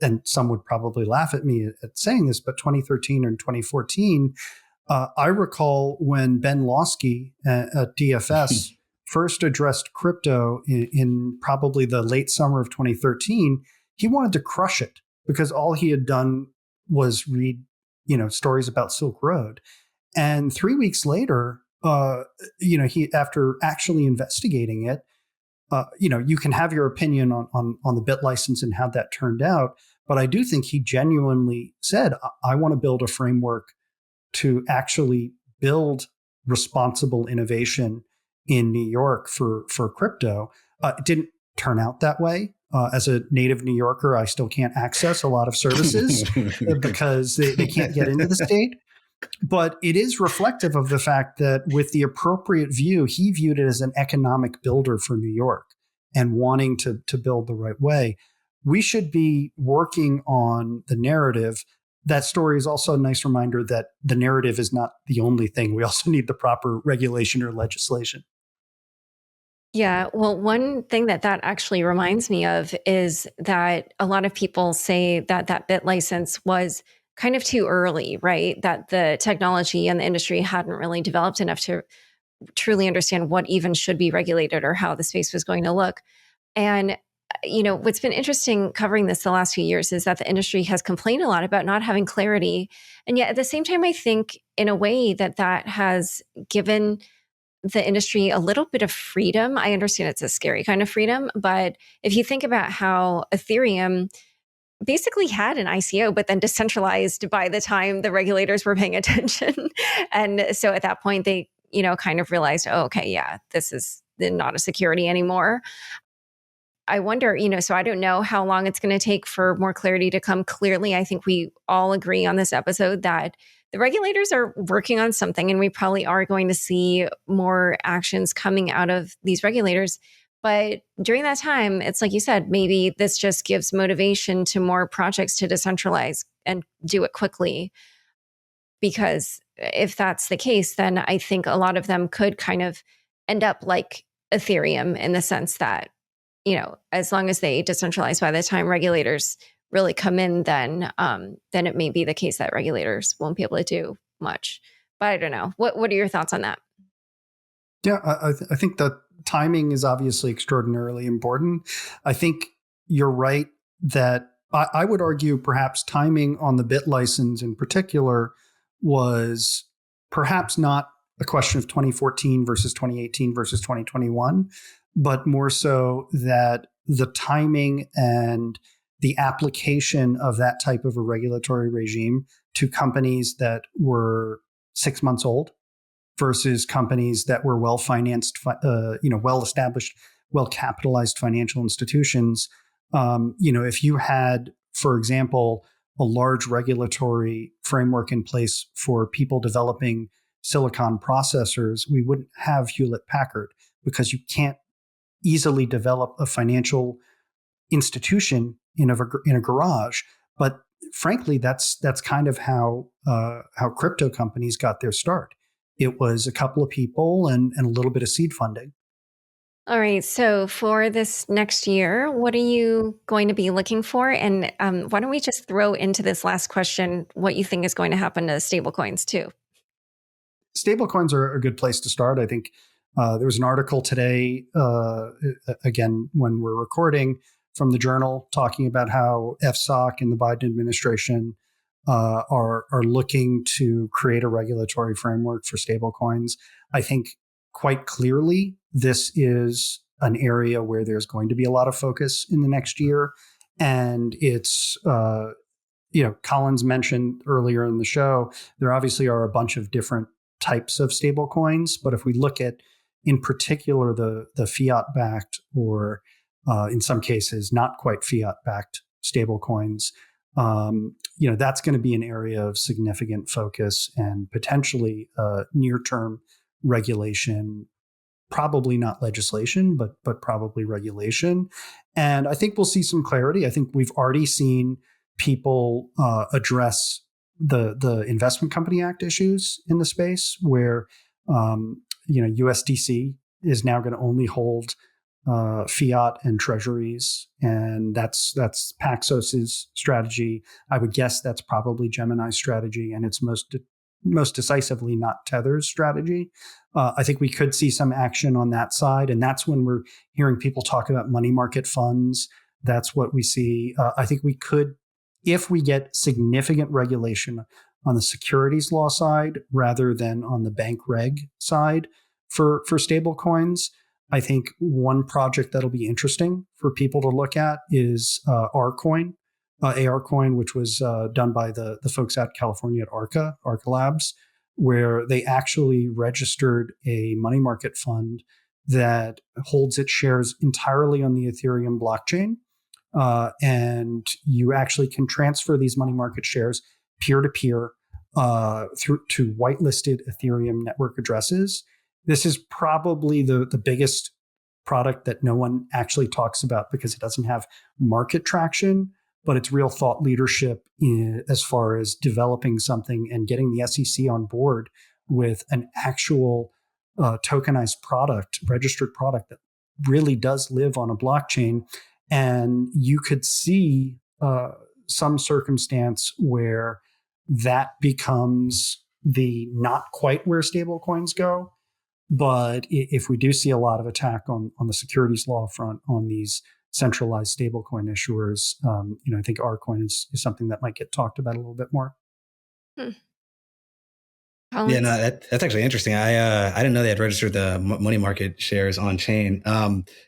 and some would probably laugh at me at saying this, but 2013 and 2014, I recall when Ben Lawsky at DFS first addressed crypto in probably the late summer of 2013, he wanted to crush it because all he had done was read, stories about Silk Road. And 3 weeks later, he, after actually investigating it, you can have your opinion on the bit license and how that turned out, but I do think he genuinely said, I want to build a framework to actually build responsible innovation in New York for crypto. It didn't turn out that way. As a native New Yorker, I still can't access a lot of services because they can't get into the state. But it is reflective of the fact that with the appropriate view, he viewed it as an economic builder for New York and wanting to build the right way. We should be working on the narrative. That story is also a nice reminder that the narrative is not the only thing. We also need the proper regulation or legislation. Yeah, well, one thing that actually reminds me of is that a lot of people say that that bit license was kind of too early, right? That the technology and the industry hadn't really developed enough to truly understand what even should be regulated or how the space was going to look. And what's been interesting covering this the last few years is that the industry has complained a lot about not having clarity. And yet at the same time, I think in a way that has given the industry a little bit of freedom. I understand it's a scary kind of freedom, but if you think about how Ethereum basically had an ICO, but then decentralized by the time the regulators were paying attention. And so at that point, they, kind of realized, oh, okay, yeah, this is not a security anymore. I wonder, so I don't know how long it's going to take for more clarity to come. Clearly, I think we all agree on this episode that the regulators are working on something, and we probably are going to see more actions coming out of these regulators. But during that time, it's like you said, maybe this just gives motivation to more projects to decentralize and do it quickly. Because if that's the case, then I think a lot of them could kind of end up like Ethereum in the sense that, as long as they decentralize by the time regulators really come in, then it may be the case that regulators won't be able to do much. But I don't know. What are your thoughts on that? Yeah, I think that timing is obviously extraordinarily important. I think you're right that I would argue perhaps timing on the bit license in particular was perhaps not a question of 2014 versus 2018 versus 2021, but more so that the timing and the application of that type of a regulatory regime to companies that were 6 months old versus companies that were well-financed, well-established, well-capitalized financial institutions. If you had, for example, a large regulatory framework in place for people developing silicon processors, we wouldn't have Hewlett-Packard because you can't easily develop a financial institution in a garage. But frankly, that's kind of how crypto companies got their start. It was a couple of people and a little bit of seed funding. All right. So for this next year, what are you going to be looking for? And why don't we just throw into this last question what you think is going to happen to stablecoins too? Stablecoins are a good place to start. I think there was an article today, again, when we're recording, from the Journal talking about how FSOC and the Biden administration are looking to create a regulatory framework for stablecoins. I think quite clearly this is an area where there's going to be a lot of focus in the next year. And it's, Collins mentioned earlier in the show, there obviously are a bunch of different types of stablecoins. But if we look at, in particular, the fiat-backed or in some cases not quite fiat-backed stablecoins, that's going to be an area of significant focus and potentially near-term regulation, probably not legislation, but probably regulation. And I think we'll see some clarity. I think we've already seen people address the Investment Company Act issues in the space where, USDC is now going to only hold fiat and treasuries. And that's Paxos's strategy. I would guess that's probably Gemini's strategy, and it's most decisively not Tether's strategy. I think we could see some action on that side. And that's when we're hearing people talk about money market funds. That's what we see. I think we could, if we get significant regulation on the securities law side rather than on the bank reg side for stable coins, I think one project that'll be interesting for people to look at is Rcoin, ARCoin, which was done by the folks at California at Arca Labs, where they actually registered a money market fund that holds its shares entirely on the Ethereum blockchain. And you actually can transfer these money market shares peer-to-peer through to whitelisted Ethereum network addresses. This is probably the biggest product that no one actually talks about because it doesn't have market traction, but it's real thought leadership as far as developing something and getting the SEC on board with an actual tokenized product, registered product that really does live on a blockchain. And you could see some circumstance where that becomes the not quite where stablecoins go. But if we do see a lot of attack on the securities law front on these centralized stablecoin issuers, I think Rcoin is something that might get talked about a little bit more. Yeah, no, that's actually interesting. I didn't know they had registered the money market shares on chain.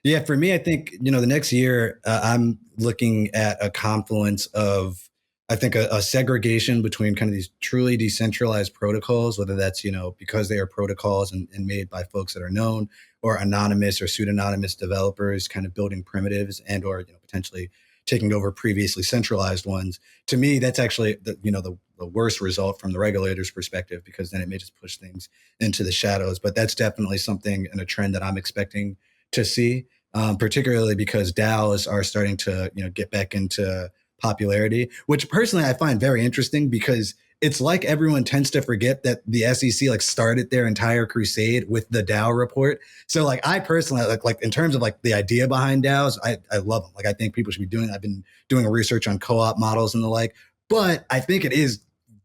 Yeah, for me, I think, the next year I'm looking at a confluence of, I think, a segregation between kind of these truly decentralized protocols, whether that's, because they are protocols and made by folks that are known, or anonymous or pseudonymous developers kind of building primitives and or potentially taking over previously centralized ones. To me, that's actually the worst result from the regulators' perspective, because then it may just push things into the shadows. But that's definitely something and a trend that I'm expecting to see, particularly because DAOs are starting to get back into popularity, which personally I find very interesting, because it's like everyone tends to forget that the SEC started their entire crusade with the DAO report. So I personally like in terms of the idea behind DAOs, I love them. I think people should be doing. I've been doing research on co-op models and the like, but I think it is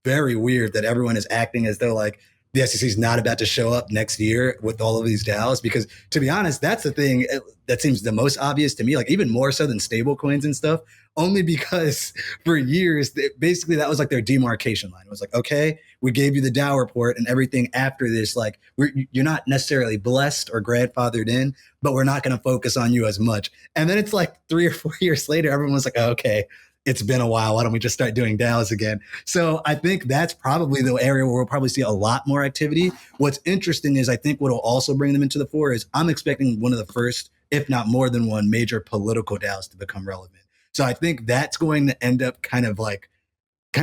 very weird that everyone is acting as though the SEC is not about to show up next year with all of these DAOs, because to be honest, that's the thing that seems the most obvious to me, even more so than stable coins and stuff, only because for years, basically that was their demarcation line. It was okay, we gave you the DAO report and everything after this, you're not necessarily blessed or grandfathered in, but we're not going to focus on you as much. And then it's 3 or 4 years later, everyone was oh, okay, it's been a while. Why don't we just start doing DAOs again? So I think that's probably the area where we'll probably see a lot more activity. What's interesting is I think what will also bring them into the fore is I'm expecting one of the first, if not more than one, major political DAOs to become relevant. So I think that's going to end up kind of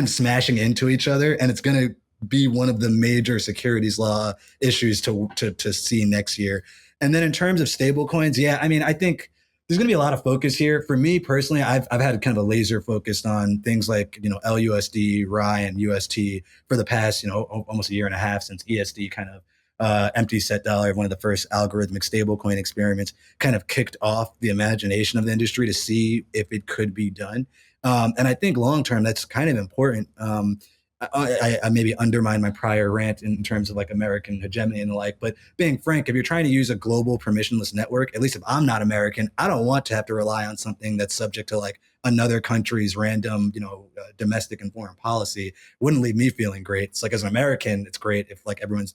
smashing into each other. And it's going to be one of the major securities law issues to see next year. And then in terms of stable coins, yeah, I mean, I think there's going to be a lot of focus here. For me personally, I've had kind of a laser focused on things like, LUSD, RAI, and UST for the past, almost a year and a half since ESD kind of empty set dollar, one of the first algorithmic stablecoin experiments, kind of kicked off the imagination of the industry to see if it could be done. And I think long term, that's kind of important. I maybe undermine my prior rant in terms of American hegemony and the like, but being frank, if you're trying to use a global permissionless network, at least if I'm not American, I don't want to have to rely on something that's subject to another country's random, domestic and foreign policy. Wouldn't leave me feeling great. It's as an American, it's great if everyone's,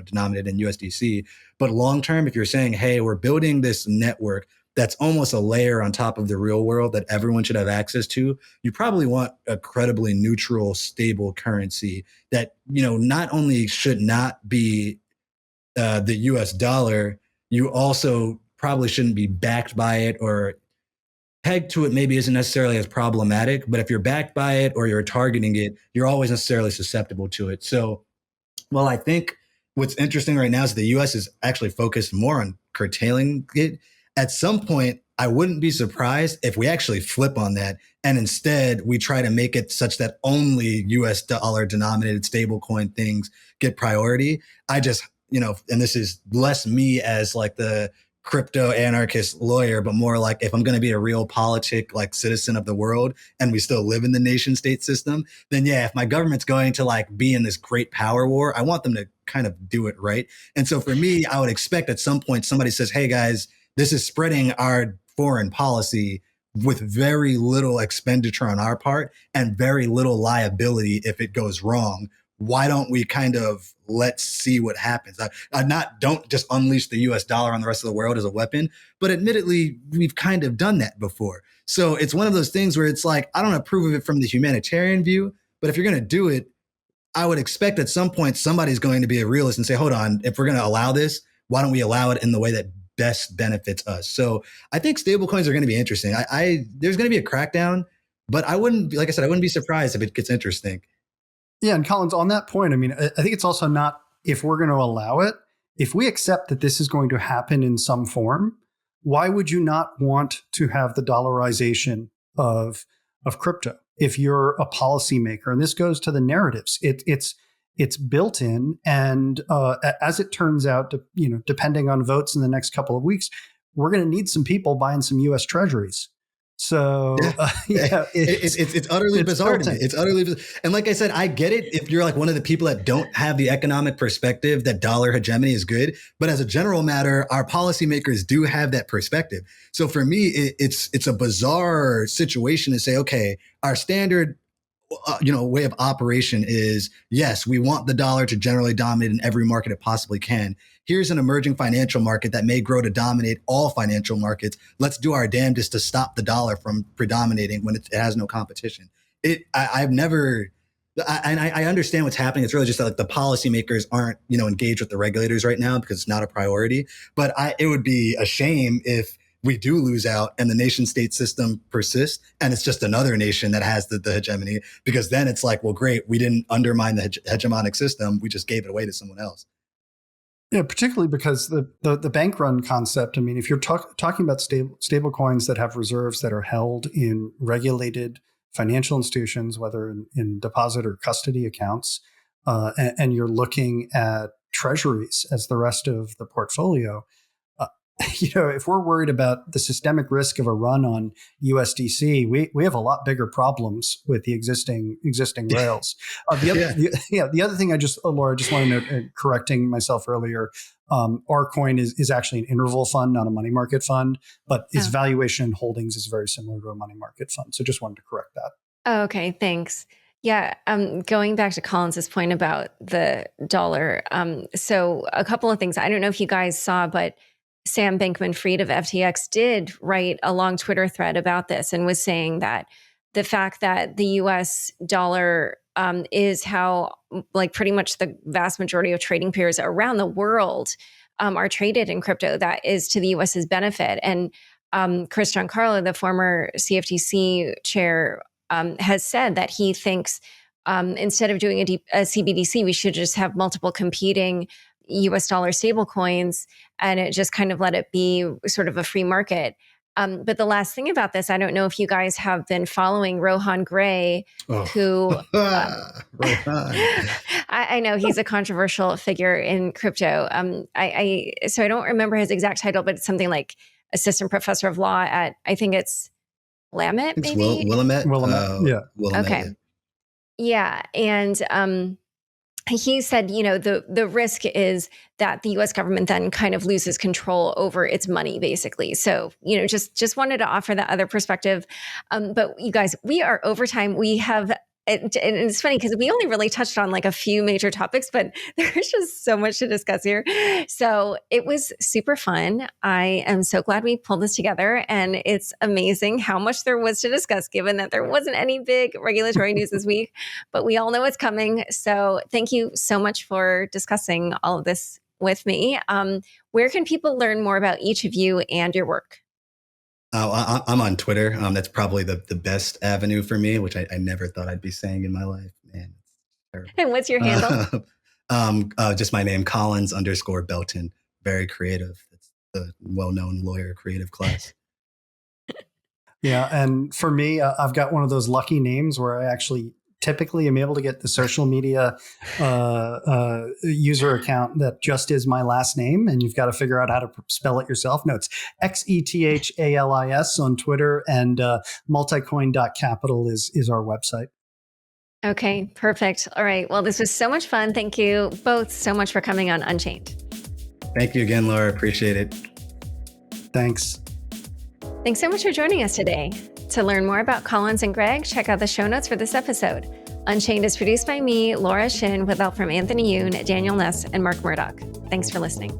denominated in USDC, but long term, if you're saying, hey, we're building this network that's almost a layer on top of the real world that everyone should have access to, you probably want a credibly neutral, stable currency that, not only should not be the US dollar, you also probably shouldn't be backed by it, or pegged to it maybe isn't necessarily as problematic, but if you're backed by it or you're targeting it, you're always necessarily susceptible to it. So, well, I think what's interesting right now is the US is actually focused more on curtailing it. At some point, I wouldn't be surprised if we actually flip on that. And instead, we try to make it such that only US dollar denominated stablecoin things get priority. I just, and this is less me as the crypto anarchist lawyer, but more if I'm going to be a real citizen of the world and we still live in the nation state system, then yeah, if my government's going to be in this great power war, I want them to kind of do it right. And so for me, I would expect at some point somebody says, hey guys, this is spreading our foreign policy with very little expenditure on our part and very little liability if it goes wrong. why don't we kind of let's see what happens? Don't just unleash the US dollar on the rest of the world as a weapon, but admittedly, we've kind of done that before. So it's one of those things where it's like, I don't approve of it from the humanitarian view, but if you're going to do it, I would expect at some point somebody's going to be a realist and say, hold on, if we're going to allow this, why don't we allow it in the way that best benefits us? So I think stablecoins are going to be interesting. There's going to be a crackdown, but I wouldn't be surprised if it gets interesting. Yeah. And Collins, on that point, I mean, I think it's also not if we're going to allow it, if we accept that this is going to happen in some form, why would you not want to have the dollarization of crypto? If you're a policymaker, and this goes to the narratives, it's built in, and as it turns out, depending on votes in the next couple of weeks, we're going to need some people buying some U.S. Treasuries. So it's utterly bizarre to me. It's utterly bizarre. And like I said, I get it if you're like one of the people that don't have the economic perspective that dollar hegemony is good. But as a general matter, our policymakers do have that perspective. So for me, it's a bizarre situation to say, okay, our standard way of operation is, yes, we want the dollar to generally dominate in every market it possibly can. Here's an emerging financial market that may grow to dominate all financial markets. Let's do our damnedest to stop the dollar from predominating when it has no competition. I understand what's happening. It's really just that like the policymakers aren't, engaged with the regulators right now because it's not a priority. But it would be a shame if we do lose out and the nation state system persists and it's just another nation that has the hegemony, because then it's like, well, great, we didn't undermine the hegemonic system. We just gave it away to someone else. Yeah, particularly because the bank run concept, I mean, if you're talking about stable coins that have reserves that are held in regulated financial institutions, whether in deposit or custody accounts, and you're looking at treasuries as the rest of the portfolio, if we're worried about the systemic risk of a run on USDC, we have a lot bigger problems with the existing rails. The other thing Laura, I just want to note, correcting myself earlier, our coin is actually an interval fund, not a money market fund, but its valuation and holdings is very similar to a money market fund. So just wanted to correct that. Oh, okay, thanks. Yeah, going back to Collins's point about the dollar. So a couple of things. I don't know if you guys saw, but Sam Bankman-Fried of FTX did write a long Twitter thread about this and was saying that the fact that the US dollar is how like pretty much the vast majority of trading pairs around the world are traded in crypto, that is to the US's benefit. And Chris Giancarlo, the former CFTC chair, has said that he thinks instead of doing a CBDC, we should just have multiple competing US dollar stablecoins and it just kind of let it be sort of a free market. But the last thing about this, I don't know if you guys have been following Rohan Gray, who I know he's a controversial figure in crypto. So I don't remember his exact title, but it's something like assistant professor of law at, I think it's Willamette, maybe? Willamette. Yeah. Willamette, okay. Yeah. And he said, the risk is that the US government then kind of loses control over its money, basically. So, just wanted to offer that other perspective. But you guys, we are over time. We have, and it's funny because we only really touched on like a few major topics, but there's just so much to discuss here. So it was super fun. I am so glad we pulled this together, and it's amazing how much there was to discuss, given that there wasn't any big regulatory news this week, but we all know it's coming. So thank you so much for discussing all of this with me. Where can people learn more about each of you and your work? I'm on Twitter. That's probably the best avenue for me, which I never thought I'd be saying in my life. Man, it's terrible. And what's your handle? Just my name, Collins_Belton. Very creative. It's the well-known lawyer creative class. Yeah. And for me, I've got one of those lucky names where I actually typically am able to get the social media user account that just is my last name, and you've got to figure out how to spell it yourself. No, it's Xethalis on Twitter, and multicoin.capital is our website. Okay, perfect. All right. Well, this was so much fun. Thank you both so much for coming on Unchained. Thank you again, Laura. Appreciate it. Thanks. Thanks so much for joining us today. To learn more about Collins and Greg, check out the show notes for this episode. Unchained is produced by me, Laura Shin, with help from Anthony Yoon, Daniel Ness, and Mark Murdoch. Thanks for listening.